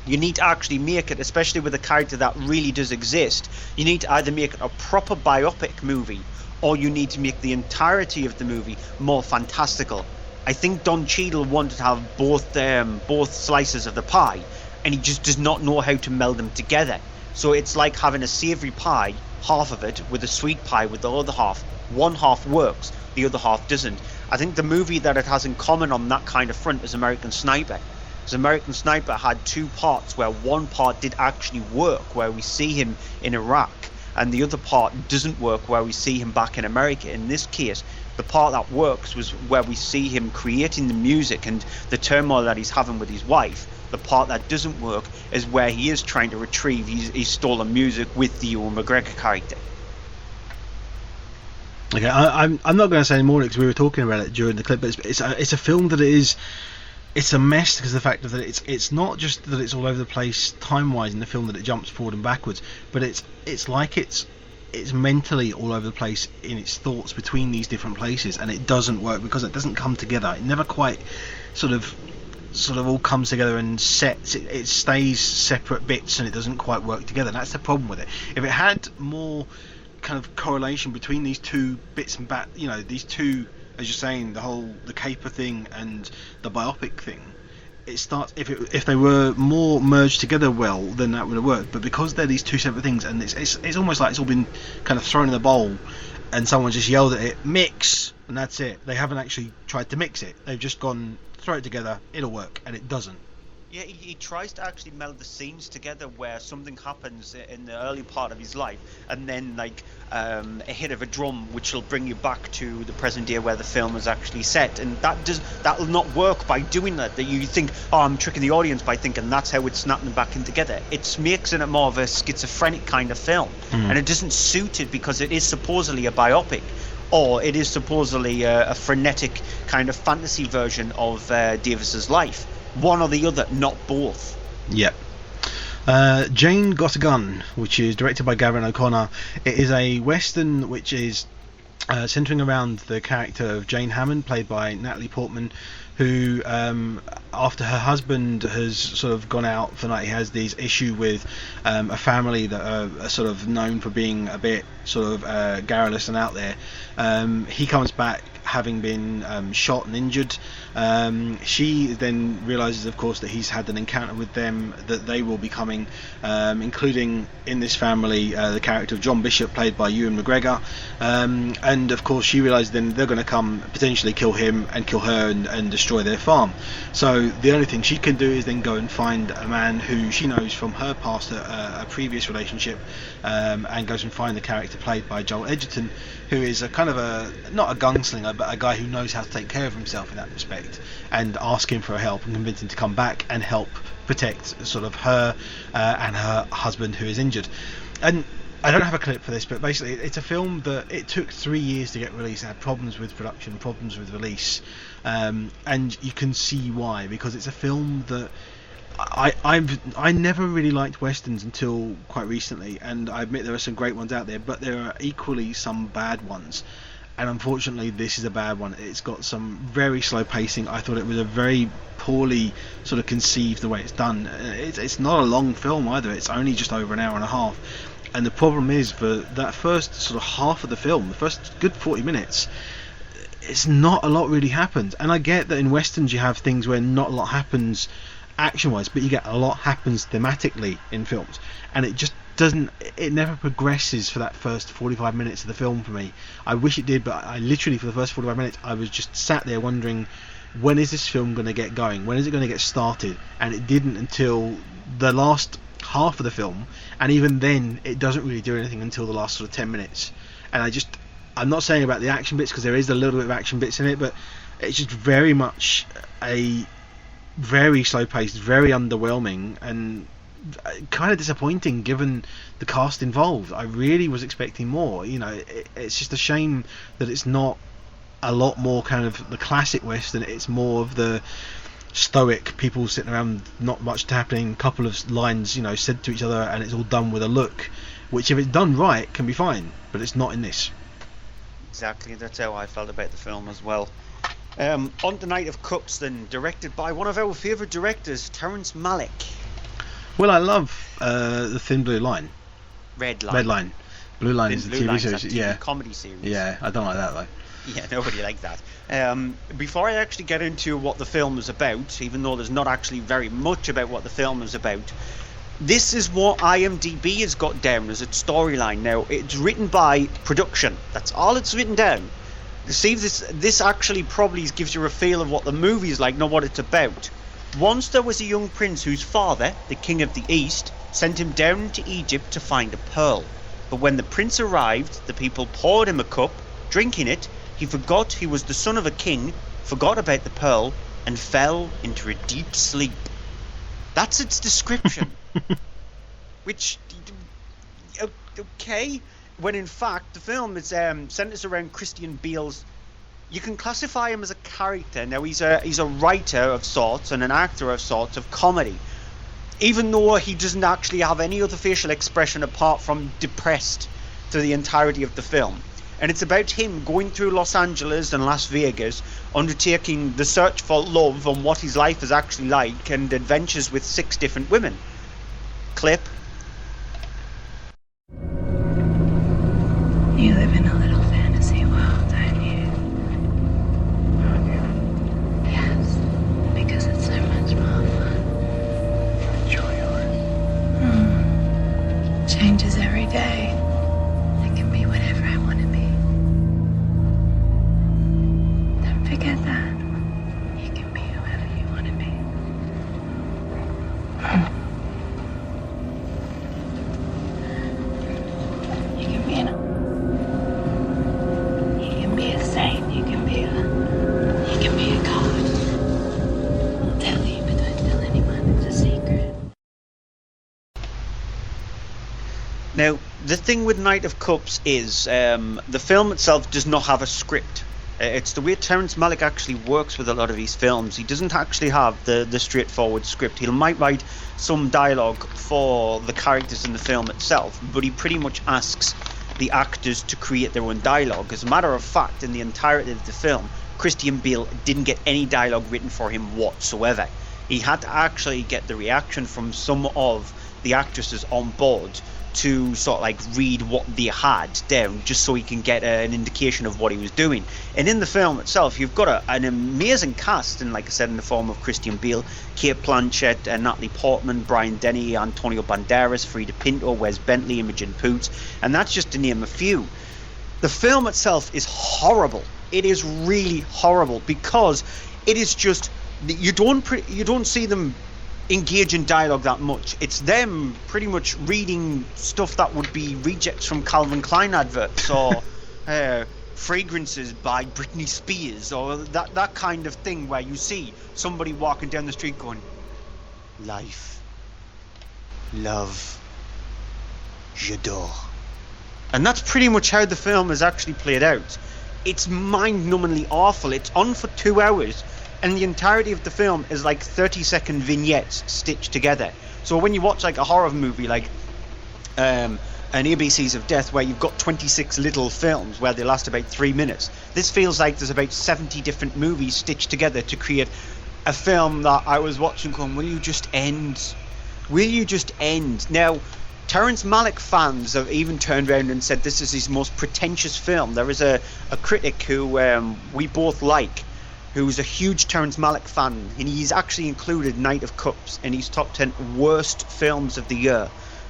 you need to actually make it, especially with a character that really does exist, you need to either make it a proper biopic movie, or you need to make the entirety of the movie more fantastical. I think Don Cheadle wanted to have both slices of the pie, and he just does not know how to meld them together. So it's like having a savoury pie, half of it, with a sweet pie with the other half. One half works, the other half doesn't. I think the movie that it has in common on that kind of front is American Sniper. Because American Sniper had two parts, where one part did actually work, where we see him in Iraq, and the other part doesn't work, where we see him back in America. In this case, the part that works was where we see him creating the music and the turmoil that he's having with his wife. The part that doesn't work is where he is trying to retrieve his stolen music with the Ewan McGregor character. Okay, I'm not going to say any more because we were talking about it during the clip, but it's a film that it's a mess because of the fact that it's not just that it's all over the place time-wise in the film, that it jumps forward and backwards, but it's like it's mentally all over the place in its thoughts between these different places, and it doesn't work because it doesn't come together. It never quite sort of all comes together and sets. It stays separate bits and it doesn't quite work together. That's the problem with it. If it had more kind of correlation between these two bits and these two, as you're saying, the caper thing and the biopic thing. It starts if they were more merged together well, then that would have worked. But because they're these two separate things, and it's almost like it's all been kind of thrown in a bowl, and someone just yelled at it, mix, and that's it. They haven't actually tried to mix it. They've just gone, throw it together, it'll work, and it doesn't. Yeah, he tries to actually meld the scenes together where something happens in the early part of his life, and then like a hit of a drum which will bring you back to the present day where the film is actually set, and that will not work by doing that. That you think, oh, I'm tricking the audience by thinking that's how it's snapping back in together. It makes it more of a schizophrenic kind of film, and it doesn't suit it because it is supposedly a biopic. Or it is supposedly a frenetic kind of fantasy version of Davis's life. One or the other, not both. Yep. Jane Got a Gun, which is directed by Gavin O'Connor. It is a western which is centering around the character of Jane Hammond, played by Natalie Portman, who after her husband has sort of gone out for the night, he has this issue with a family that are sort of known for being a bit sort of garrulous and out there. He comes back having been shot and injured. She then realizes, of course, that he's had an encounter with them, that they will be coming, including in this family the character of John Bishop, played by Ewan McGregor, and of course she realizes then they're going to come potentially kill him and kill her and destroy their farm. So the only thing she can do is then go and find a man who she knows from her past a previous relationship, and goes and find the character played by Joel Edgerton, who is a kind of not a gunslinger, but a guy who knows how to take care of himself in that respect, and ask him for help and convince him to come back and help protect sort of her and her husband who is injured. And I don't have a clip for this, but basically it's a film that it took 3 years to get released. It had problems with production, problems with release, and you can see why, because it's a film that I never really liked westerns until quite recently, and I admit there are some great ones out there, but there are equally some bad ones, and unfortunately this is a bad one. It's got some very slow pacing. I thought it was a very poorly sort of conceived the way it's done. It's not a long film either. It's only just over an hour and a half, and the problem is, for that first sort of half of the film, the first good 40 minutes, it's not a lot really happens. And I get that in westerns you have things where not a lot happens action-wise, but you get a lot happens thematically in films, and it just doesn't, it never progresses for that first 45 minutes of the film for me. I wish it did, but I literally, for the first 45 minutes, I was just sat there wondering, when is this film going to get going? When is it going to get started? And it didn't until the last half of the film, and even then it doesn't really do anything until the last sort of 10 minutes. And I'm not saying about the action bits, because there is a little bit of action bits in it, but it's just very much a very slow paced, very underwhelming, and kind of disappointing given the cast involved. I really was expecting more. It's just a shame that it's not a lot more kind of the classic western. It's more of the stoic people sitting around, not much happening, couple of lines said to each other, and it's all done with a look, which if it's done right can be fine, but it's not in this. Exactly, that's how I felt about the film as well. On to Night of Cups, then, directed by one of our favourite directors, Terrence Malick. Well, I love The Thin Blue Line. Red Line. Red Line. Blue Line is the TV series. Yeah. Comedy series. Yeah, I don't like that though. Yeah, nobody likes that. Before I actually get into what the film is about, even though there's not actually very much about what the film is about, this is what IMDb has got down as its storyline. Now, it's written by production. That's all it's written down. See, this actually probably gives you a feel of what the movie is like, not what it's about. Once there was a young prince whose father, the king of the East, sent him down into Egypt to find a pearl. But when the prince arrived, the people poured him a cup. Drinking it, he forgot he was the son of a king, forgot about the pearl, and fell into a deep sleep. That's its description. Which, okay, when in fact the film is centers around Christian Bale's. You can classify him as a character. Now he's a writer of sorts and an actor of sorts of comedy, even though he doesn't actually have any other facial expression apart from depressed through the entirety of the film. And it's about him going through Los Angeles and Las Vegas, undertaking the search for love and what his life is actually like, and adventures with 6 different women. Clip. You live in a little fantasy world, don't you? Yes, because it's so much more fun. Enjoy yours. Changes every day. I can be whatever I want to be. Don't forget that. You can be whoever you want to be. You can be a saint. You can be a god. I'll tell you, but don't tell anyone. It's a secret. Now, the thing with Knight of Cups is the film itself does not have a script. It's the way Terrence Malick actually works with a lot of his films. He doesn't actually have the straightforward script. He might write some dialogue for the characters in the film itself, but he pretty much asks the actors to create their own dialogue. As a matter of fact, in the entirety of the film, Christian Bale didn't get any dialogue written for him whatsoever. He had to actually get the reaction from some of the actresses on board to sort of like read what they had down, just so he can get an indication of what he was doing. And in the film itself, you've got an amazing cast, and like I said, in the form of Christian Bale, Cate Blanchett, Natalie Portman, Brian Denny, Antonio Banderas, Freida Pinto, Wes Bentley, Imogen Poots, and that's just to name a few. The film itself is horrible. It is really horrible, because it is just, you don't see them engage in dialogue that much. It's them pretty much reading stuff that would be rejects from Calvin Klein adverts, or fragrances by Britney Spears, or that kind of thing, where you see somebody walking down the street going, life, love, j'adore. And that's pretty much how the film is actually played out. It's mind-numbingly awful. It's on for 2 hours, and the entirety of the film is like 30-second vignettes stitched together. So when you watch like a horror movie like an ABCs of Death, where you've got 26 little films where they last about 3 minutes, this feels like there's about 70 different movies stitched together to create a film that I was watching going, will you just end? Will you just end? Now, Terrence Malick fans have even turned around and said this is his most pretentious film. There is a critic who we both like, who's a huge Terrence Malick fan, and he's actually included Knight of Cups in his top 10 worst films of the year.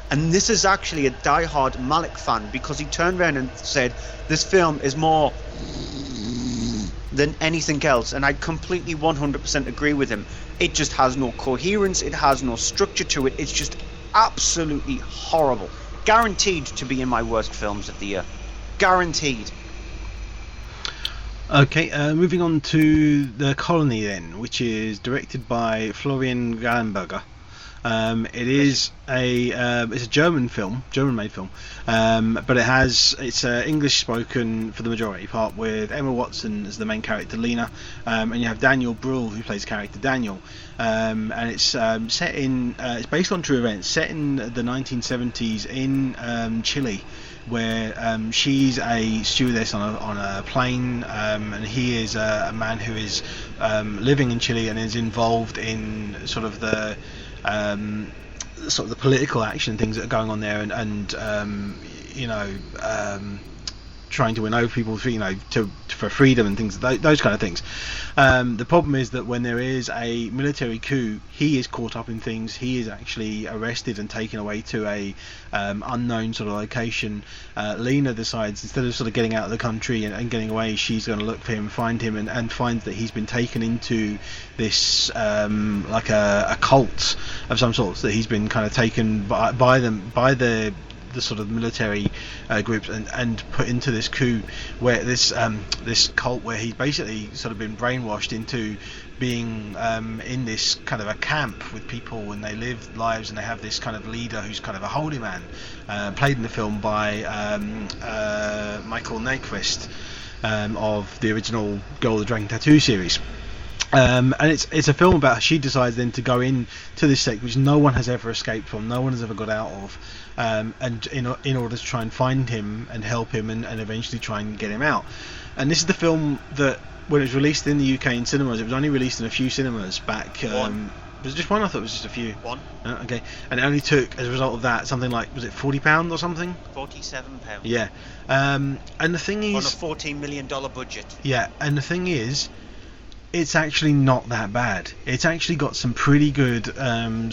And this is actually a die-hard Malick fan, because he turned around and said this film is more than anything else, and I completely 100% agree with him. It just has no coherence, it has no structure to it, it's just absolutely horrible. Guaranteed to be in my worst films of the year. Guaranteed. Okay, moving on to The Colony then, which is directed by Florian Gallenberger. It is it's a German made film, but it's English spoken for the majority part, with Emma Watson as the main character Lena, and you have Daniel Bruhl who plays character Daniel, and it's set in it's based on true events, set in the 1970s in Chile, where she's a stewardess on a plane, and he is a man who is living in Chile and is involved in sort of the political action things that are going on there, and trying to win over people for freedom and things, those kind of things. The problem is that when there is a military coup, he is caught up in things. He is actually arrested and taken away to a unknown sort of location. Lena decides, instead of sort of getting out of the country and getting away, she's going to look for him, find him, and finds that he's been taken into this like a cult of some sort. That he's been kind of taken by the sort of military groups and put into this coup, where this cult, where he's basically sort of been brainwashed into being in this kind of a camp with people, and they live lives, and they have this kind of leader who's kind of a holy man, played in the film by Michael Nyqvist of the original Girl with the Dragon Tattoo series. And it's a film about, she decides then to go in to this sect which no one has ever escaped from, no one has ever got out of, and in order to try and find him and help him and eventually try and get him out. And this is the film that, when it was released in the UK in cinemas, it was only released in a few cinemas back Was it just one? I thought it was just a few. One. Okay. And it only took, as a result of that, something like, was it £40 or something? £47. Yeah. And the thing is... On a $14 million budget. Yeah, and the thing is, it's actually not that bad. It's actually got some pretty good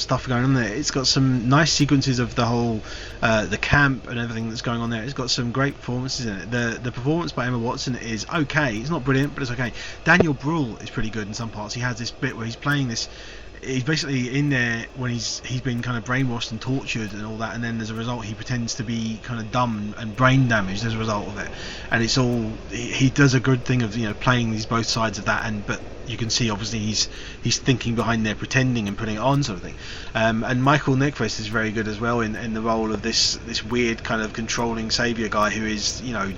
stuff going on there. It's got some nice sequences of the whole, the camp and everything that's going on there. It's got some great performances in it. The performance by Emma Watson is okay. It's not brilliant, but it's okay. Daniel Bruhl is pretty good in some parts. He has this bit where he's playing this... He's basically in there when he's been kind of brainwashed and tortured and all that, and then as a result he pretends to be kind of dumb and brain damaged as a result of it. And it's all he does a good thing of, you know, playing these both sides of that, and but you can see obviously he's thinking behind there, pretending and putting it on, sort of thing. And Michael Nyqvist is very good as well in the role of this weird kind of controlling saviour guy who is, you know,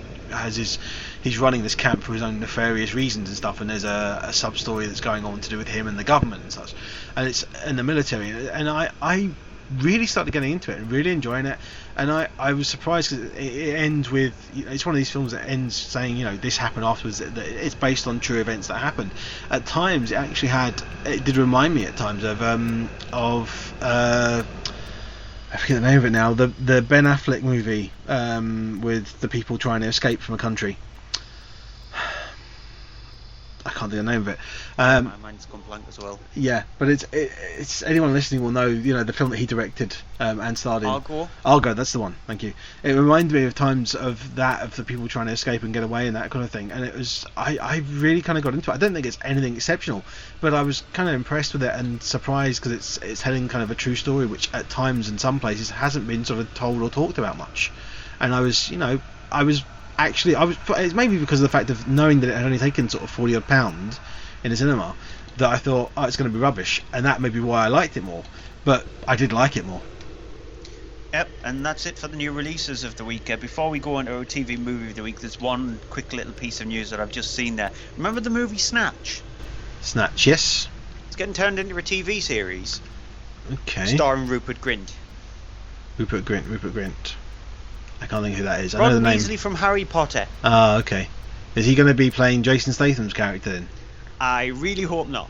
he's running this camp for his own nefarious reasons and stuff, and there's a sub story that's going on to do with him and the government and such, and it's in the military, and I really started getting into it and really enjoying it, and I was surprised because it ends with, you know, it's one of these films that ends saying, you know, this happened afterwards, that it's based on true events that happened. At times it did remind me at times of I forget the name of it now, the Ben Affleck movie with the people trying to escape from a country. I can't think of the name of it. My mind's gone blank as well. Yeah, but it's anyone listening will know, you know, the film that he directed and starred in. Argo, that's the one. Thank you. It reminded me of times of the people trying to escape and get away and that kind of thing. And it was I really kind of got into it. I don't think it's anything exceptional, but I was kind of impressed with it and surprised because it's telling kind of a true story, which at times in some places hasn't been sort of told or talked about much. And it's maybe because of the fact of knowing that it had only taken sort of £40 odd in the cinema that I thought, it's going to be rubbish, and that may be why I liked it more, but I did like it more. Yep, and that's it for the new releases of the week. Before we go into our TV movie of the week, there's one quick little piece of news that I've just seen there. Remember the movie Snatch? Snatch, yes. It's getting turned into a TV series. Okay. Starring Rupert Grint. Rupert Grint. I can't think who that is. I Ron know the name. Weasley from Harry Potter. Ah, okay. Is he going to be playing Jason Statham's character then? I really hope not.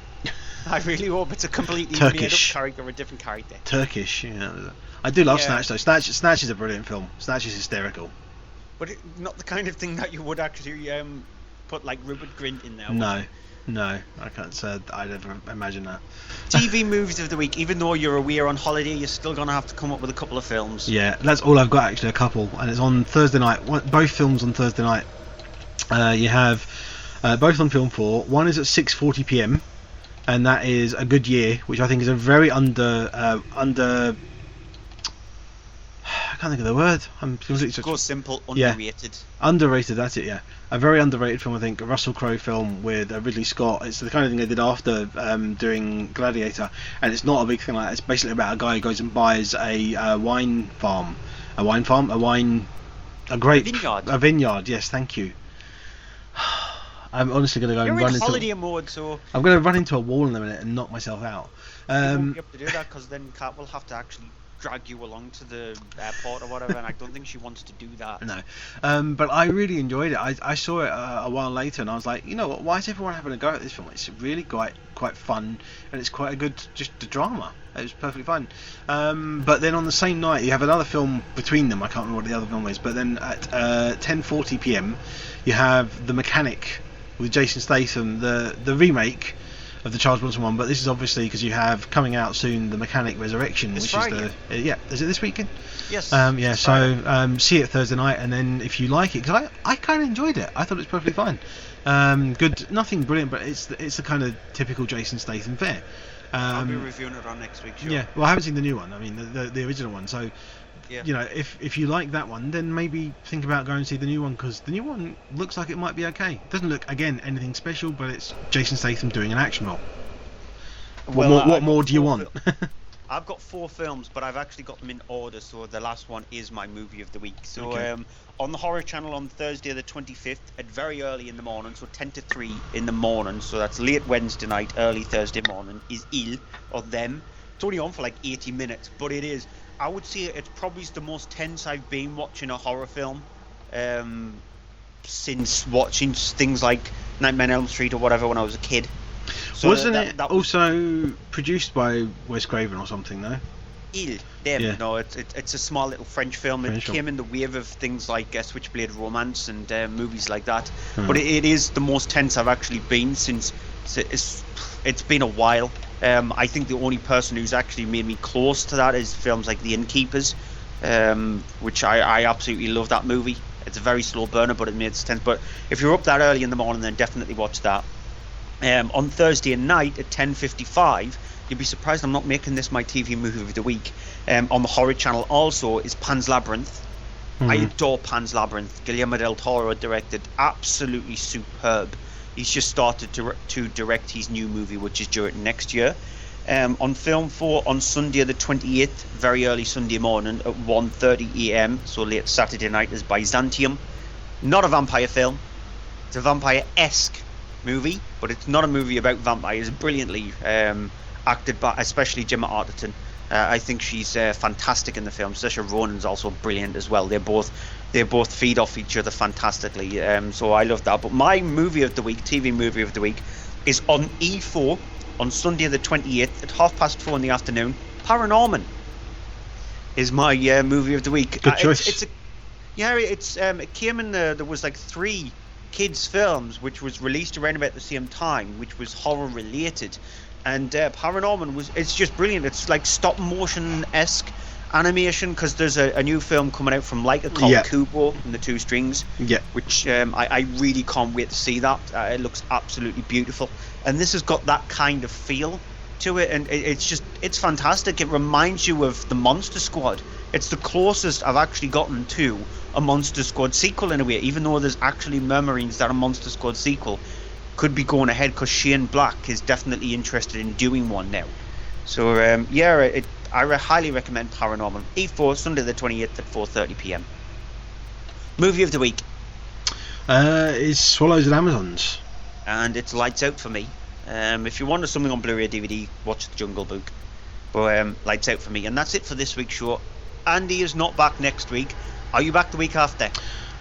I really hope it's a completely Turkish made-up character or a different character. Turkish, yeah. I do love Snatch though. Snatch is a brilliant film. Snatch is hysterical. But not the kind of thing that you would actually put like Rupert Grint in there. No, I can't say I'd ever imagine that. TV movies of the week. Even though you're away on holiday, you're still going to have to come up with a couple of films. Yeah, that's all I've got actually, a couple, and it's on Thursday night. Both films on Thursday night. You have both on Film 4. One is at 6:40 p.m. and that is A Good Year, which I think is a very under. I can't think of the word. I'm completely Go simple, underrated. Yeah, underrated. That's it. Yeah, a very underrated film. I think a Russell Crowe film with Ridley Scott. It's the kind of thing they did after doing Gladiator, and it's not a big thing like that. It's basically about a guy who goes and buys a wine farm, a vineyard. Yes, thank you. I'm honestly going to go You're and run in into holiday mode, so I'm going to run into a wall in a minute and knock myself out. You won't be able to do that because then Kat will have to actually drag you along to the airport or whatever, and I don't think she wants to do that. No, but I really enjoyed it. I saw it a while later, and I was like, you know what? Why is everyone having a go at this film? It's really quite fun, and it's quite a good just a drama. It was perfectly fun. But then on the same night, you have another film between them. I can't remember what the other film is. But then at 10:40 p.m, you have The Mechanic with Jason Statham, the remake of the Charles Bronson one, but this is obviously because you have coming out soon The Mechanic Resurrection, It's which Friday. is is it this weekend? Yes. See it Thursday night, and then if you like it, because I kind of enjoyed it. I thought it was perfectly fine. Good, nothing brilliant, but it's the kind of typical Jason Statham fare. I'll be reviewing it on next week. Sure. Yeah, well, I haven't seen the new one. I mean, the original one. So, yeah. You know, if you like that one, then maybe think about going and see the new one, because the new one looks like it might be okay. It doesn't look, again, anything special, but it's Jason Statham doing an action role. What more do you want? I've got 4 films, but I've actually got them in order, so the last one is my movie of the week. So Okay. On the Horror Channel on Thursday the 25th at very early in the morning, so 10 to 3 in the morning, so that's late Wednesday night, early Thursday morning, is Il, or Them. It's only on for like 80 minutes, but it is. I would say it's probably the most tense I've been watching a horror film since watching things like Nightmare on Elm Street or whatever when I was a kid. So Wasn't it also produced by Wes Craven or something, though? No, it's a small little French film. It came in the wave of things like Switchblade Romance and movies like that. But it is the most tense I've actually been since it's been a while. I think the only person who's actually made me close to that is films like The Innkeepers, which I absolutely love that movie. It's a very slow burner, but it makes sense. But if you're up that early in the morning, then definitely watch that. On Thursday night at 10:55, you'll be surprised I'm not making this my TV movie of the week. On the Horror Channel also is Pan's Labyrinth. I adore Pan's Labyrinth. Guillermo del Toro directed, absolutely superb. He's just started to direct his new movie, which is due next year. On Film 4 on Sunday the 28th, very early Sunday morning at 1:30 a.m, so late Saturday night, is Byzantium. Not a vampire film. It's a vampire-esque movie, but it's not a movie about vampires. Brilliantly acted by especially Gemma Arterton. I think she's fantastic in the film. Saoirse Ronan's also brilliant as well. They both feed off each other fantastically. So I love that. But my movie of the week, TV movie of the week, is on E4 on Sunday the 28th at 4:30 in the afternoon. Paranorman is my movie of the week. Good choice. It came in there was like 3 kids films which was released around about the same time, which was horror related. And Paranorman it's just brilliant. It's like stop motion-esque animation, because there's a new film coming out from Leica called Kubo and the Two Strings, which I really can't wait to see that. It looks absolutely beautiful, and this has got that kind of feel to it, and it's fantastic. It reminds you of the Monster Squad. It's the closest I've actually gotten to a Monster Squad sequel in a way, even though there's actually murmurings that a Monster Squad sequel could be going ahead, because Shane Black is definitely interested in doing one now. So I highly recommend Paranorman. E4 Sunday the 28th at 4:30 p.m. Movie of the week is Swallows and Amazons, and it's Lights Out for me. If you wanted something on Blu-ray DVD, watch The Jungle Book. But Lights Out for me, and that's it for this week's show. Andy is not back next week. Are you back the week after?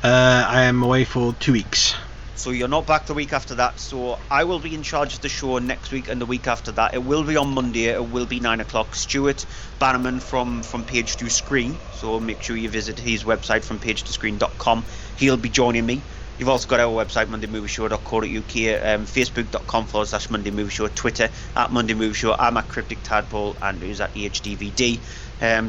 I am away for 2 weeks. So you're not back the week after that, so I will be in charge of the show next week and the week after that. It will be on Monday, it will be 9 o'clock. Stuart Bannerman from Page to Screen, so make sure you visit his website from pagetoscreen.com. He'll be joining me. You've also got our website, mondaymovieshow.co.uk, facebook.com/Monday Movie Show, Twitter @Monday Movie Show. I'm at Cryptic Tadpole, Andrew's at EHDVD.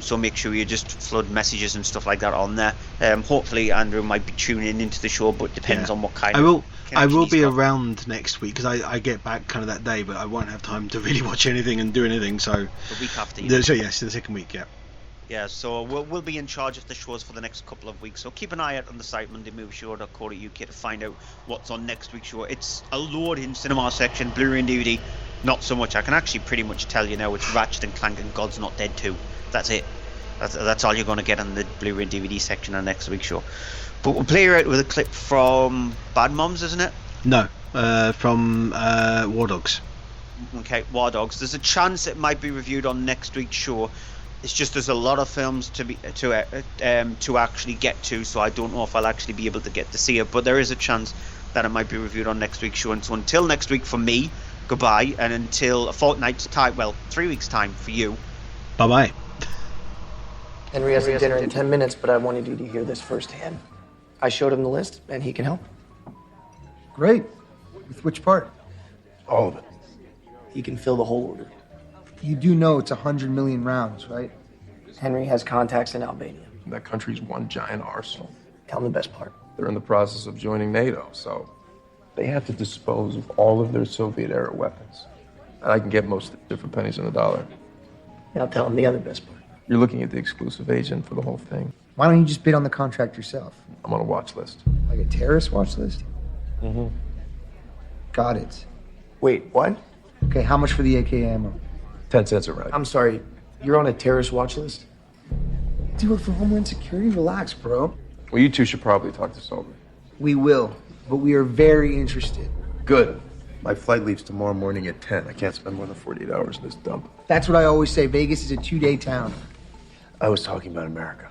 So make sure you just flood messages and stuff like that on there. Hopefully Andrew might be tuning into the show, but it depends on what kind of... I will be around next week, because I get back kind of that day, but I won't have time to really watch anything and do anything, so... The week after. So yes, the second week, Yeah, so we'll be in charge of the shows for the next couple of weeks. So keep an eye out on the site, mondaymovieshow.co.uk, to find out what's on next week's show. It's a load in cinema section, Blu-ray and DVD, not so much. I can actually pretty much tell you now it's Ratchet and Clank and God's Not Dead 2. That's it. That's all you're going to get on the Blu-ray and DVD section on next week's show. But we'll play you out with a clip from Bad Moms, isn't it? No, from War Dogs. Okay, War Dogs. There's a chance it might be reviewed on next week's show. It's just there's a lot of films to actually get to, so I don't know if I'll actually be able to get to see it. But there is a chance that it might be reviewed on next week's show. And so until next week for me, goodbye, and until a fortnight's time, 3 weeks' time for you. Bye-bye. Henry has a dinner in 10 minutes, but I wanted you to hear this firsthand. I showed him the list, and he can help. Great. With which part? All of it. He can fill the whole order. You do know it's 100 million rounds, right? Henry has contacts in Albania. That country's one giant arsenal. Tell him the best part. They're in the process of joining NATO, so they have to dispose of all of their Soviet-era weapons. And I can get most of it for pennies on the dollar. Now tell him the other best part. You're looking at the exclusive agent for the whole thing. Why don't you just bid on the contract yourself? I'm on a watch list. Like a terrorist watch list? Mm-hmm. Got it. Wait, what? Okay, how much for the AK ammo? 10 cents a round. I'm sorry, you're on a terrorist watch list? Do it for Homeland Security? Relax, bro. Well, you two should probably talk this over. We will, but we are very interested. Good. My flight leaves tomorrow morning at 10. I can't spend more than 48 hours in this dump. That's what I always say. Vegas is a 2-day town. I was talking about America.